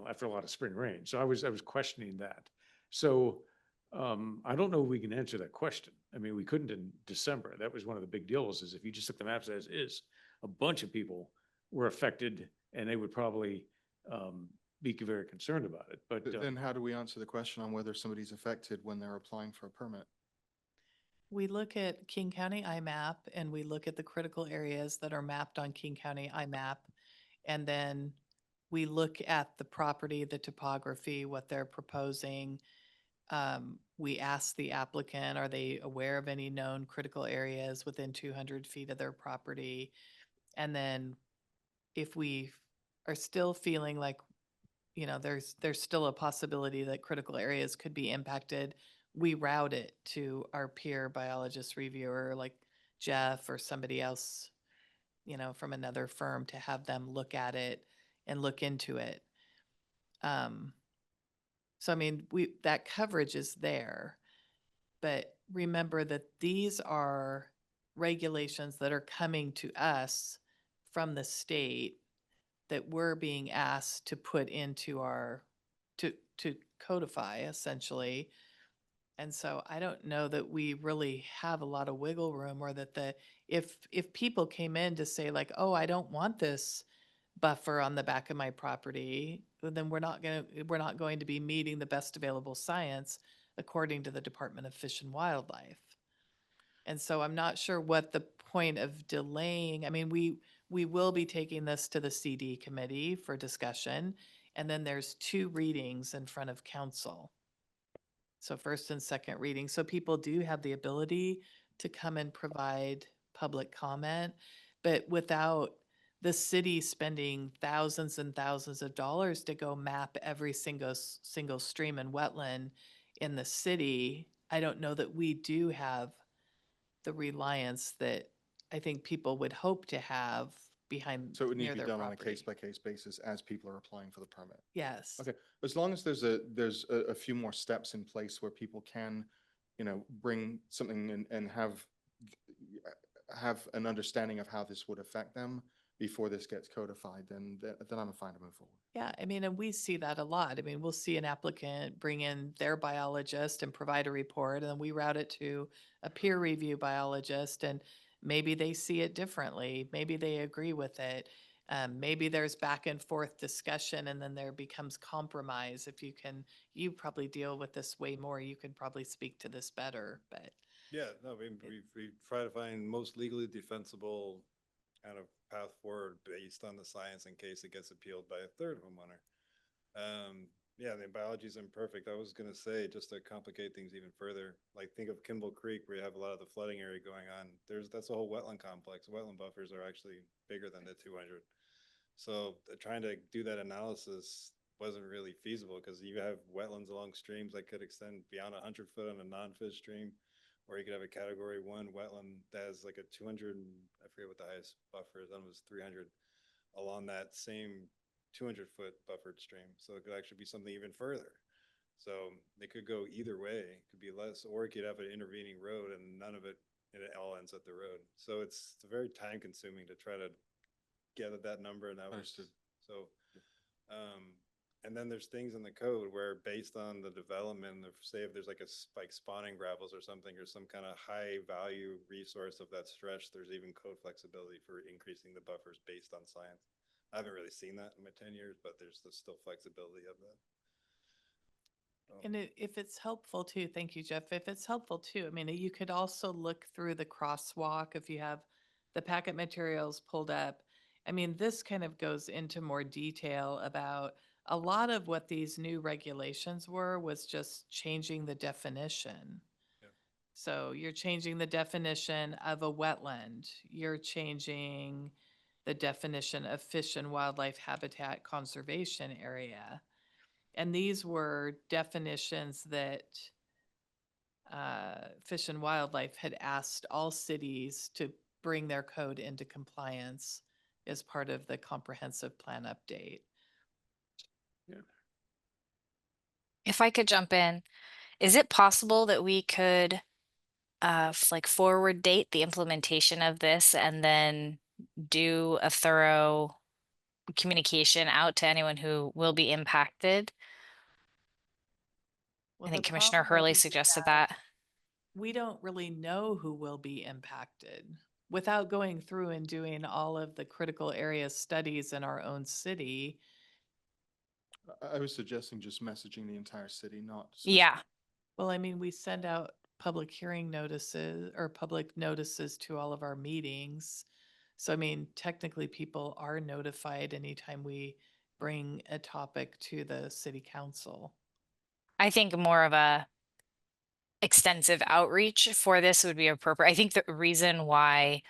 after a lot of spring rain. So I was questioning that. So, I don't know if we can answer that question. I mean, we couldn't in December. That was one of the big deals, is if you just took the maps as is, a bunch of people were affected and they would probably, be very concerned about it. But, Then how do we answer the question on whether somebody's affected when they're applying for a permit? We look at King County IMAP and we look at the critical areas that are mapped on King County IMAP. And then we look at the property, the topography, what they're proposing. We ask the applicant, are they aware of any known critical areas within 200 feet of their property? And then if we are still feeling like, there's still a possibility that critical areas could be impacted, we route it to our peer biologist reviewer like Jeff or somebody else, from another firm, to have them look at it and look into it. So I mean, that coverage is there, but remember that these are regulations that are coming to us from the state that we're being asked to put into to codify essentially. And so I don't know that we really have a lot of wiggle room, or that if people came in to say like, oh, I don't want this buffer on the back of my property, then we're not going to be meeting the best available science according to the Department of Fish and Wildlife. And so I'm not sure what the point of delaying, I mean, we will be taking this to the CD committee for discussion, and then there's 2 readings in front of council. So first and second reading. So people do have the ability to come and provide public comment, but without the city spending thousands and thousands of dollars to go map every single stream and wetland in the city, I don't know that we do have the reliance that I think people would hope to have behind So it would need near to be their done on a property. case-by-case basis as people are applying for the permit. Yes. Okay, as long as there's a few more steps in place where people can, bring something and have an understanding of how this would affect them before this gets codified, then I'm fine to move forward. Yeah, I mean, and we see that a lot. I mean, we'll see an applicant bring in their biologist and provide a report, and then we route it to a peer review biologist, and maybe they see it differently. Maybe they agree with it. Maybe there's back and forth discussion, and then there becomes compromise. You probably deal with this way more. You can probably speak to this better, but Yeah, no, we try to find most legally defensible kind of path forward based on the science in case it gets appealed by a third homeowner. Yeah, the biology is imperfect. I was gonna say, just to complicate things even further, like think of Kimball Creek where you have a lot of the flooding area going on. That's a whole wetland complex. Wetland buffers are actually bigger than the 200. So trying to do that analysis wasn't really feasible because you have wetlands along streams that could extend beyond 100 foot on a non-fish stream, or you could have a category 1 wetland that has like a 200, I forget what the highest buffer is, it was 300 along that same 200-foot buffered stream. So it could actually be something even further. So it could go either way. It could be less, or it could have an intervening road and none of it, and it all ends at the road. So it's very time consuming to try to get at that number, and that was Understood. so. And then there's things in the code where, based on the development of, say, if there's like spawning gravels or something, or some kind of high value resource of that stretch, there's even code flexibility for increasing the buffers based on science. I haven't really seen that in my 10 years, but there's still flexibility of that. And if it's helpful too, thank you, Jeff. If it's helpful too, I mean, you could also look through the crosswalk if you have the packet materials pulled up. I mean, this kind of goes into more detail about a lot of what these new regulations was just changing the definition. Yeah. So you're changing the definition of a wetland. You're changing the definition of fish and wildlife habitat conservation area. And these were definitions that Fish and Wildlife had asked all cities to bring their code into compliance as part of the comprehensive plan update. If I could jump in, is it possible that we could like forward date the implementation of this and then do a thorough communication out to anyone who will be impacted? Well, I the think Commissioner problem Hurley is suggested that that. we don't really know who will be impacted without going through and doing all of the critical area studies in our own city. I was suggesting just messaging the entire city, not. Yeah, Well, I mean, we send out public hearing notices or public notices to all of our meetings. So I mean, technically people are notified anytime we bring a topic to the city council. I think more of a extensive outreach for this would be appropriate. I think the reason why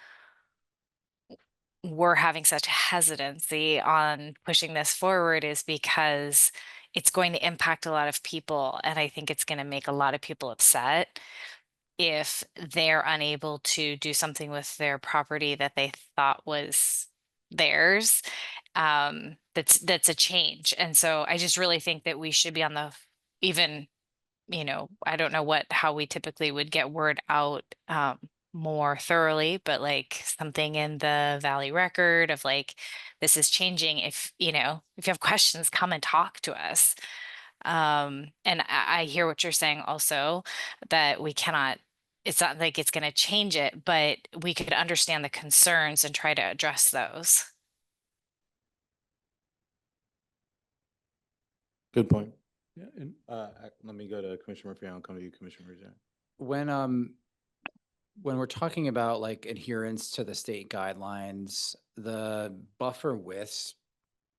we're having such hesitancy on pushing this forward is because it's going to impact a lot of people. And I think it's going to make a lot of people upset if they're unable to do something with their property that they thought was theirs. That's a change. And so I just really think that we should be on the even, I don't know how we typically would get word out more thoroughly, but like something in the Valley Record of like, this is changing. If you have questions, come and talk to us. And I hear what you're saying also, that we cannot, it's not like it's going to change it, but we could understand the concerns and try to address those. Good point. Yeah, and Let me go to Commissioner Murphy. I'll come to you, Commissioner Rizzo. When we're talking about like adherence to the state guidelines, the buffer widths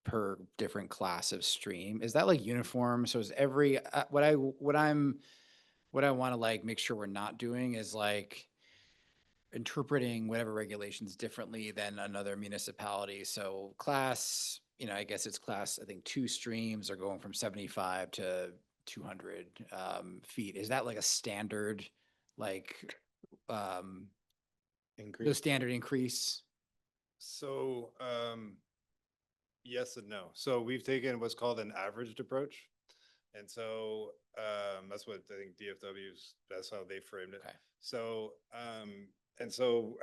per different class of stream, is that like uniform? So is every, what I want to like make sure we're not doing is like interpreting whatever regulations differently than another municipality. So class, I guess it's class, I think 2 streams are going from 75 to 200 feet. Is that like a standard, like, the Increase. standard increase? So, yes and no. So we've taken what's called an averaged approach. And so, that's what I think that's how they framed it. Okay. So, and so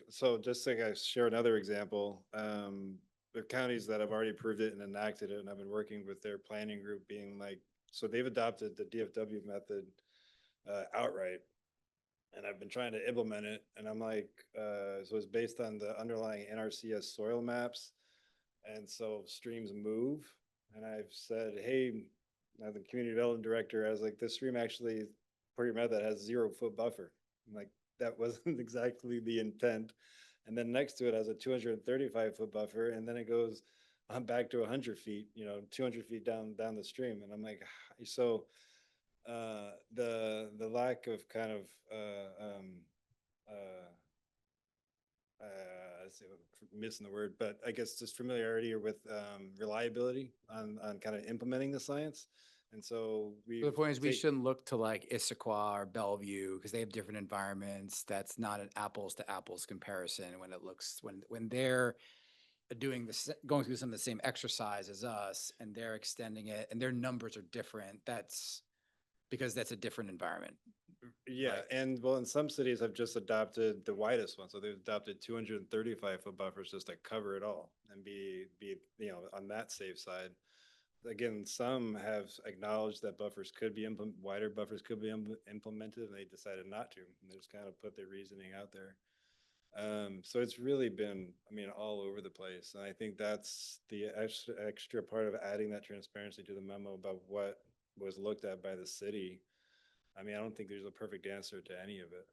so just to kind of share another example, there are counties that have already approved it and enacted it, and I've been working with their planning group being like, so they've adopted the DFW method, outright. And I've been trying to implement it, and I'm like, so it's based on the underlying NRCS soil maps. And so streams move, and I've said, hey, now the community development director, I was like, this stream actually, per your method, has 0-foot buffer. I'm like, that wasn't exactly the intent. And then next to it has a 235-foot buffer, and then it goes back to 100 feet, 200 feet down the stream. And I'm like, so the lack of kind of let's see, I'm missing the word, but I guess just familiarity or with reliability on kind of implementing the science. And so The point is we shouldn't look to like Issaquah or Bellevue because they have different environments. That's not an apples to apples comparison when it looks, when they're doing this, going through some of the same exercise as us and they're extending it and their numbers are different. That's because that's a different environment. Yeah, Right. and well, in some cities have just adopted the widest one, so they've adopted 235-foot buffers just to cover it all and be on that safe side. Again, some have acknowledged that wider buffers could be implemented, and they decided not to. And they just kind of put their reasoning out there. So it's really been, all over the place, and I think that's the extra part of adding that transparency to the memo about what was looked at by the city. I don't think there's a perfect answer to any of it.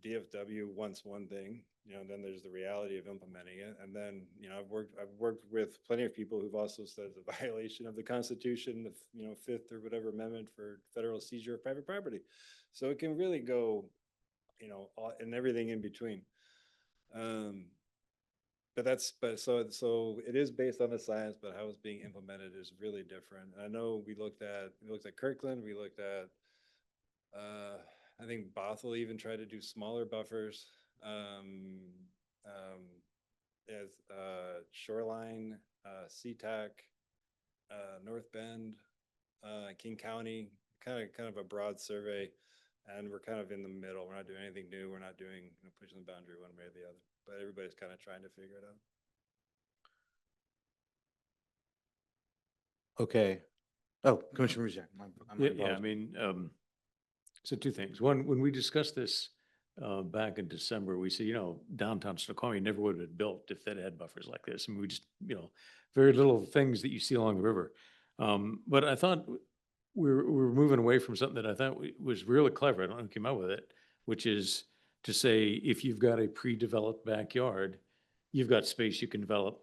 DFW wants one thing, then there's the reality of implementing it. And then, I've worked with plenty of people who've also said it's a violation of the Constitution, the Fifth or whatever amendment for federal seizure of private property. So it can really go, and everything in between. So it is based on the science, but how it's being implemented is really different. And I know we looked at Kirkland, we looked at, I think Bothell even tried to do smaller buffers. As Shoreline, SeaTac, North Bend, King County, kind of a broad survey. And we're kind of in the middle. We're not doing anything new. We're not doing, pushing the boundary one way or the other, but everybody's kind of trying to figure it out. Okay. Oh, Commissioner Ruzak. Yeah, I mean, so two things. One, when we discussed this back in December, we said, downtown Snoqualmie never would have been built if that had buffers like this. I mean, we just, very little things that you see along the river. But I thought we're moving away from something that I thought was really clever. I don't know who came up with it, which is to say, if you've got a pre-developed backyard, you've got space you can develop,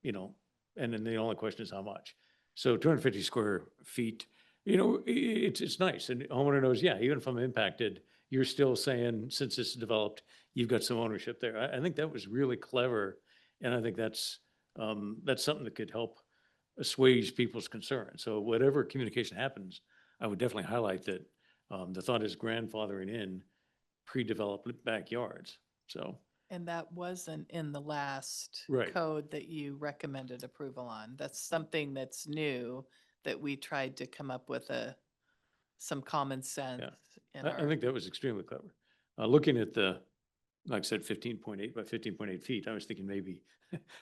and then the only question is how much. So 250 square feet, it's nice. And homeowner knows, yeah, even if I'm impacted, you're still saying, since it's developed, you've got some ownership there. I think that was really clever. And I think that's something that could help assuage people's concerns. So whatever communication happens, I would definitely highlight that the thought is grandfathering in pre-developed backyards. So, And that wasn't in the last Right. code that you recommended approval on. That's something that's new that we tried to come up with some common sense in I our. think that was extremely clever. Looking at like I said, 15.8 by 15.8 feet, I was thinking maybe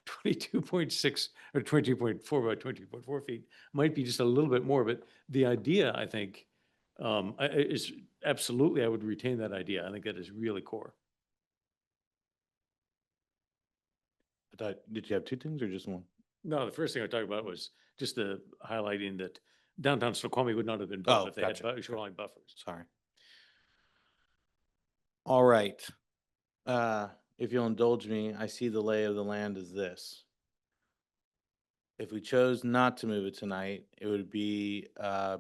22.6 or 22.4 by 22.4 feet might be just a little bit more, but the idea, I think, is absolutely, I would retain that idea. I think that is really core. Did you have two things or just one? No, the first thing I talked about was just the highlighting that downtown Snoqualmie would not have been built Oh, if they had gotcha. shoreline buffers. Sorry. All right. If you'll indulge me, I see the lay of the land as this. If we chose not to move it tonight, it would be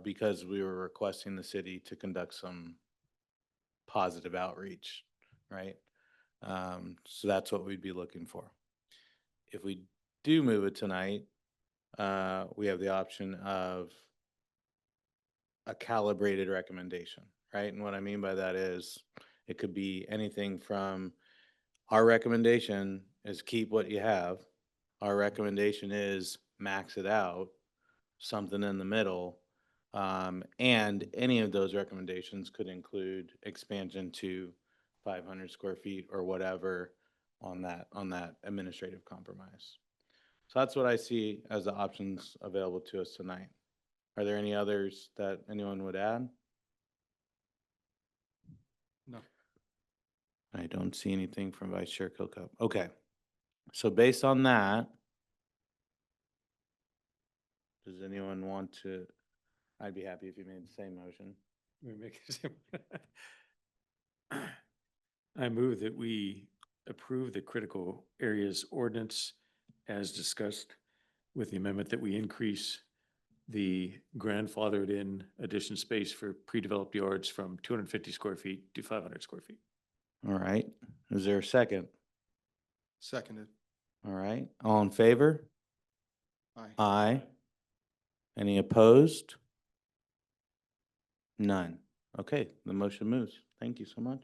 because we were requesting the city to conduct some positive outreach, right? So that's what we'd be looking for. If we do move it tonight, we have the option of a calibrated recommendation, right? And what I mean by that is it could be anything from our recommendation is keep what you have. Our recommendation is max it out, something in the middle. And any of those recommendations could include expansion to 500 square feet or whatever on that administrative compromise. So that's what I see as the options available to us tonight. Are there any others that anyone would add? No. I don't see anything from Vice Chair Kilcup. Okay. So based on that, does anyone want to, I'd be happy if you made the same motion. Let me make this. I move that we approve the critical areas ordinance as discussed with the amendment that we increase the grandfathered in addition space for pre-developed yards from 250 square feet to 500 square feet. All right. Is there a second? Seconded. All right. All in favor? Aye. Aye. Any opposed? None. Okay, the motion moves. Thank you so much.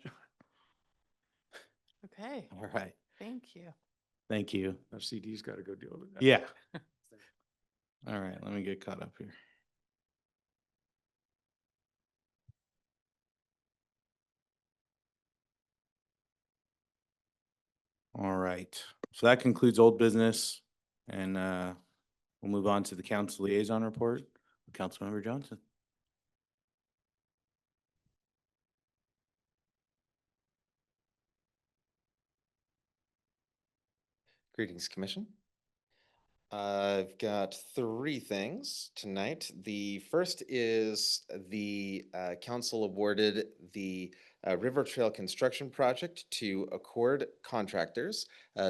Okay, All right. thank you. Thank you. Now CD's got to go deal with that. Yeah. All right, let me get caught up here. All right, so that concludes old business, and we'll move on to the council liaison report. Councilmember Johnson. Greetings, Commission. I've got three things tonight. The first is the council awarded the River Trail construction project to Accord Contractors.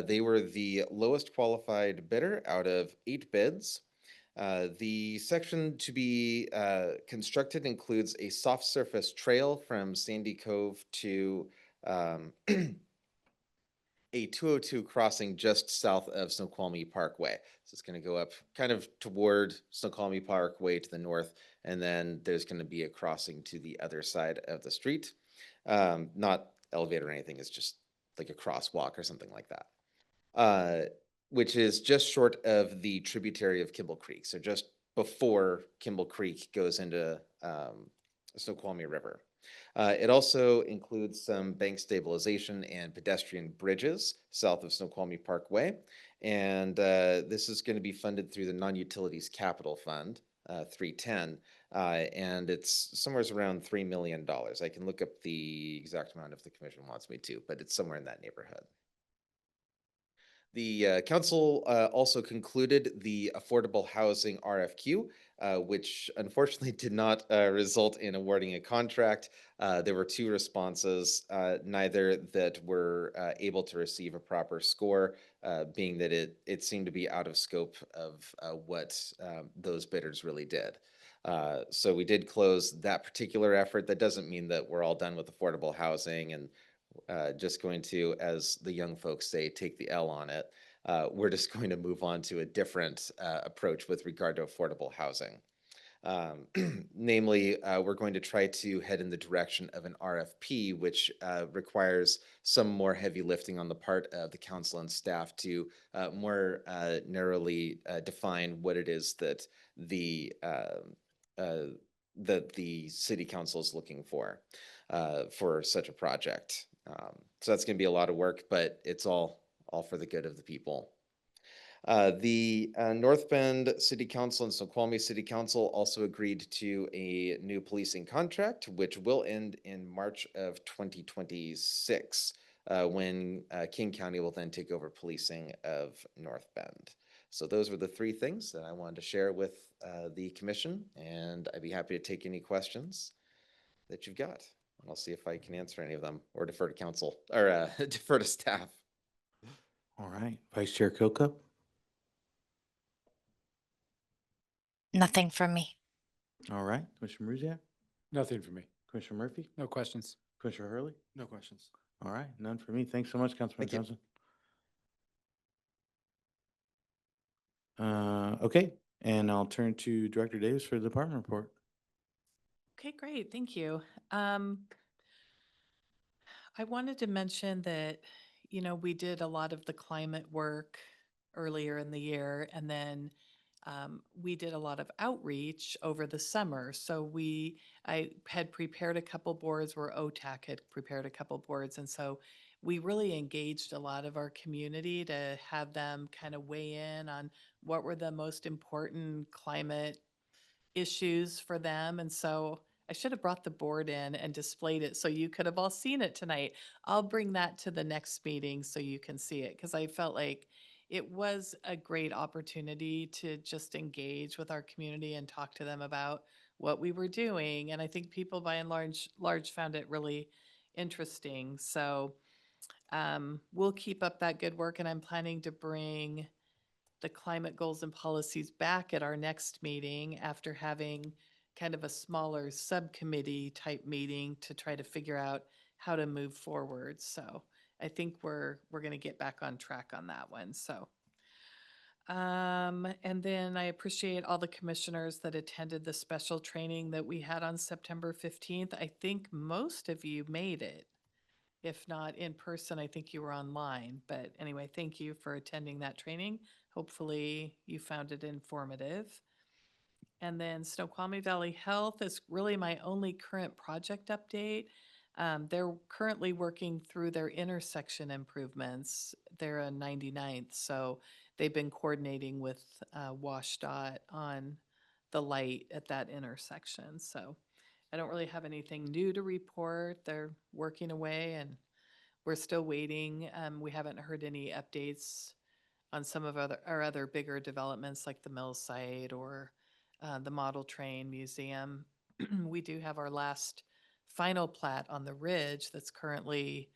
They were the lowest qualified bidder out of 8 bids. The section to be constructed includes a soft surface trail from Sandy Cove to a 202 crossing just south of Snoqualmie Parkway. So it's going to go up kind of toward Snoqualmie Parkway to the north, and then there's going to be a crossing to the other side of the street. Not elevated or anything, it's just like a crosswalk or something like that, which is just short of the tributary of Kimball Creek. So just before Kimball Creek goes into Snoqualmie River. It also includes some bank stabilization and pedestrian bridges south of Snoqualmie Parkway. And this is going to be funded through the Non-Utilities Capital Fund, 310. And it's somewhere around $3 million. I can look up the exact amount if the commission wants me to, but it's somewhere in that neighborhood. The council also concluded the affordable housing RFQ, which unfortunately did not result in awarding a contract. There were two responses, neither that were able to receive a proper score, being that it seemed to be out of scope of what those bidders really did. So we did close that particular effort. That doesn't mean that we're all done with affordable housing and just going to, as the young folks say, take the L on it. We're just going to move on to a different approach with regard to affordable housing. Namely, we're going to try to head in the direction of an RFP, which requires some more heavy lifting on the part of the council and staff to more narrowly define what it is that the city council is looking for such a project. So that's going to be a lot of work, but it's all for the good of the people. The North Bend City Council and Snoqualmie City Council also agreed to a new policing contract, which will end in March of 2026, when King County will then take over policing of North Bend. So those were the three things that I wanted to share with the commission, and I'd be happy to take any questions that you've got. I'll see if I can answer any of them or defer to council or defer to staff. All right, Vice Chair Koka. Nothing from me. All right, Commissioner Muzia, Nothing for me. Commissioner Murphy, No questions. Commissioner Hurley. No questions. All right, none for me. Thanks so much, Councilman Thank you. Johnson. Okay, and I'll turn to Director Davis for the department report. Okay, great. Thank you. I wanted to mention that, we did a lot of the climate work earlier in the year, and then we did a lot of outreach over the summer. So I had prepared a couple boards where OTAC had prepared a couple boards. And so we really engaged a lot of our community to have them kind of weigh in on what were the most important climate issues for them. And so I should have brought the board in and displayed it so you could have all seen it tonight. I'll bring that to the next meeting so you can see it, because I felt like it was a great opportunity to just engage with our community and talk to them about what we were doing. And I think people by and large found it really interesting. So we'll keep up that good work, and I'm planning to bring the climate goals and policies back at our next meeting after having kind of a smaller subcommittee type meeting to try to figure out how to move forward. So I think we're going to get back on track on that one. So and then I appreciate all the commissioners that attended the special training that we had on September 15th. I think most of you made it. If not in person, I think you were online. But anyway, thank you for attending that training. Hopefully you found it informative. And then Snoqualmie Valley Health is really my only current project update. They're currently working through their intersection improvements. They're a 99th, so they've been coordinating with WashDOT on the light at that intersection. So I don't really have anything new to report. They're working away, and we're still waiting. We haven't heard any updates on some of our other bigger developments like the mill site or the model train museum. We do have our last final plat on the ridge that's currently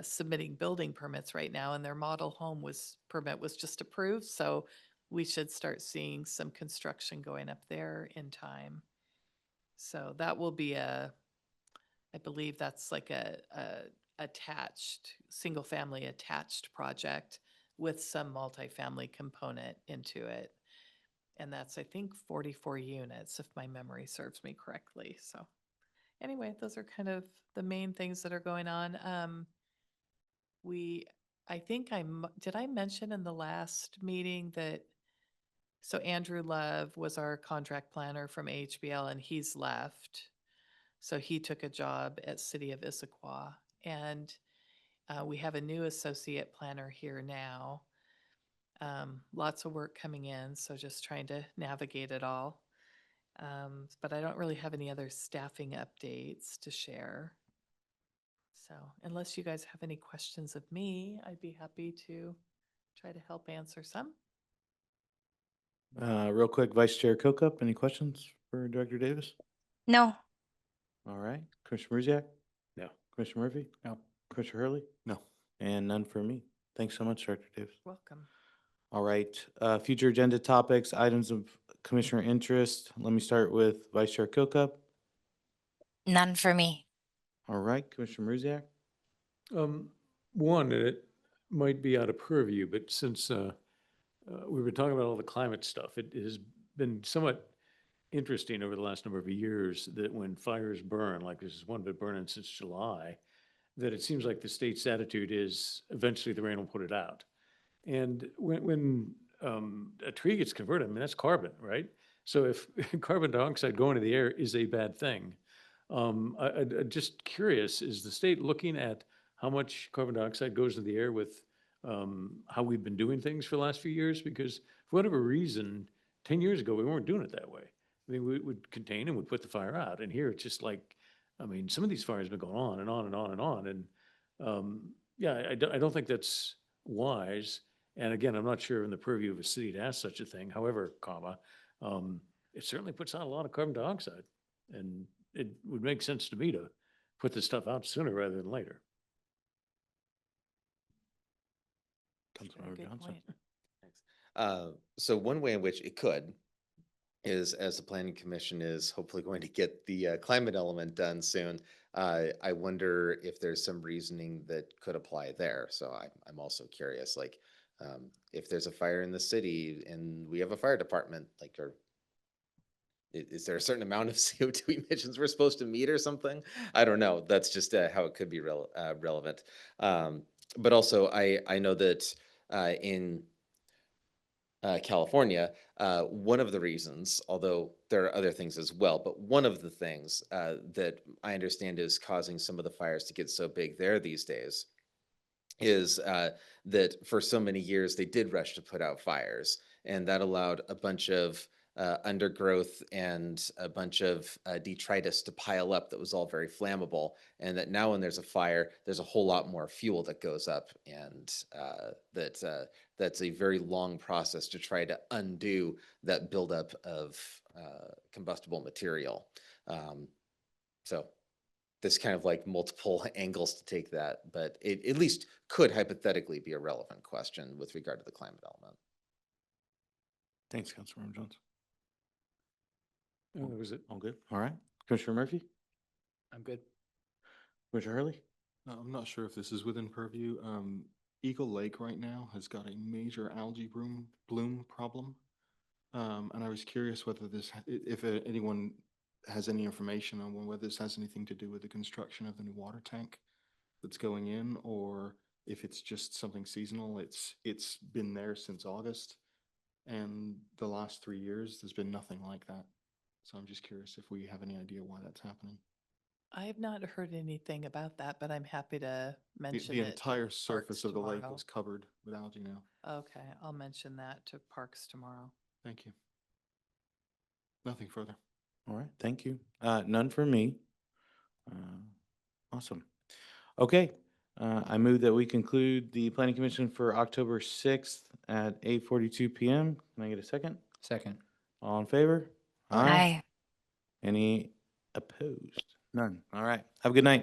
submitting building permits right now, and their model home permit was just approved. So we should start seeing some construction going up there in time. So that will be I believe that's like a attached, single family attached project with some multifamily component into it. And that's, I think, 44 units, if my memory serves me correctly. So anyway, those are kind of the main things that are going on. I think did I mention in the last meeting that, so Andrew Love was our contract planner from HBL and he's left. So he took a job at City of Issaquah. And we have a new associate planner here now. Lots of work coming in, so just trying to navigate it all. But I don't really have any other staffing updates to share. So unless you guys have any questions of me, I'd be happy to try to help answer some. Real quick, Vice Chair Kokup, any questions for Director Davis? No. All right, Commissioner Muzak? No. Commissioner Murphy? No. Commissioner Hurley? No. And none for me. Thanks so much, Director Davis. Welcome. All right, future agenda topics, items of commissioner interest. Let me start with Vice Chair Kokup. None for me. All right, Commissioner Muzak? One, and it might be out of purview, but since we've been talking about all the climate stuff, it has been somewhat interesting over the last number of years that when fires burn, like this is one been burning since July, that it seems like the state's attitude is eventually the rain will put it out. And when a tree gets converted, I mean, that's carbon, right? So if carbon dioxide going into the air is a bad thing, I'm just curious, is the state looking at how much carbon dioxide goes into the air with how we've been doing things for the last few years? Because for whatever reason, 10 years ago, we weren't doing it that way. I mean, we would contain and would put the fire out. And here it's just like, I mean, some of these fires have been going on and on and on and on. And yeah, I don't think that's wise. And again, I'm not sure in the purview of a city to ask such a thing. However, it certainly puts out a lot of carbon dioxide. And it would make sense to me to put this stuff out sooner rather than later. Councilmember Good Johnson? point. So one way in which it could is, as the planning commission is hopefully going to get the climate element done soon, I wonder if there's some reasoning that could apply there. So I'm also curious, like, if there's a fire in the city and we have a fire department, like, is there a certain amount of CO2 emissions we're supposed to meet or something? I don't know. That's just how it could be relevant. But also, I know that in California, one of the reasons, although there are other things as well, but one of the things that I understand is causing some of the fires to get so big there these days is that for so many years they did rush to put out fires, and that allowed a bunch of undergrowth and a bunch of detritus to pile up that was all very flammable, and that now when there's a fire, there's a whole lot more fuel that goes up, and that's a very long process to try to undo that buildup of combustible material. So there's kind of like multiple angles to take that, but it at least could hypothetically be a relevant question with regard to the climate element. Thanks, Councilmember Johnson. That was it. All good? All right. Commissioner Murphy? I'm good. Commissioner Hurley? I'm not sure if this is within purview. Eagle Lake right now has got a major algae bloom problem. And I was curious whether if anyone has any information on whether this has anything to do with the construction of the new water tank that's going in, or if it's just something seasonal. It's been there since August, and the last 3 years, there's been nothing like that. So I'm just curious if we have any idea why that's happening. I have not heard anything about that, but I'm happy to mention The it to entire Parks surface of the lake tomorrow. is covered with algae now. Okay, I'll mention that to Parks tomorrow. Thank you. Nothing further. All right, thank you. None for me. Awesome. Okay, I move that we conclude the planning commission for October 6th at 8:42 PM. Can I get a second? Second. All in favor? Aye. Any opposed? None. All right. Have a good night.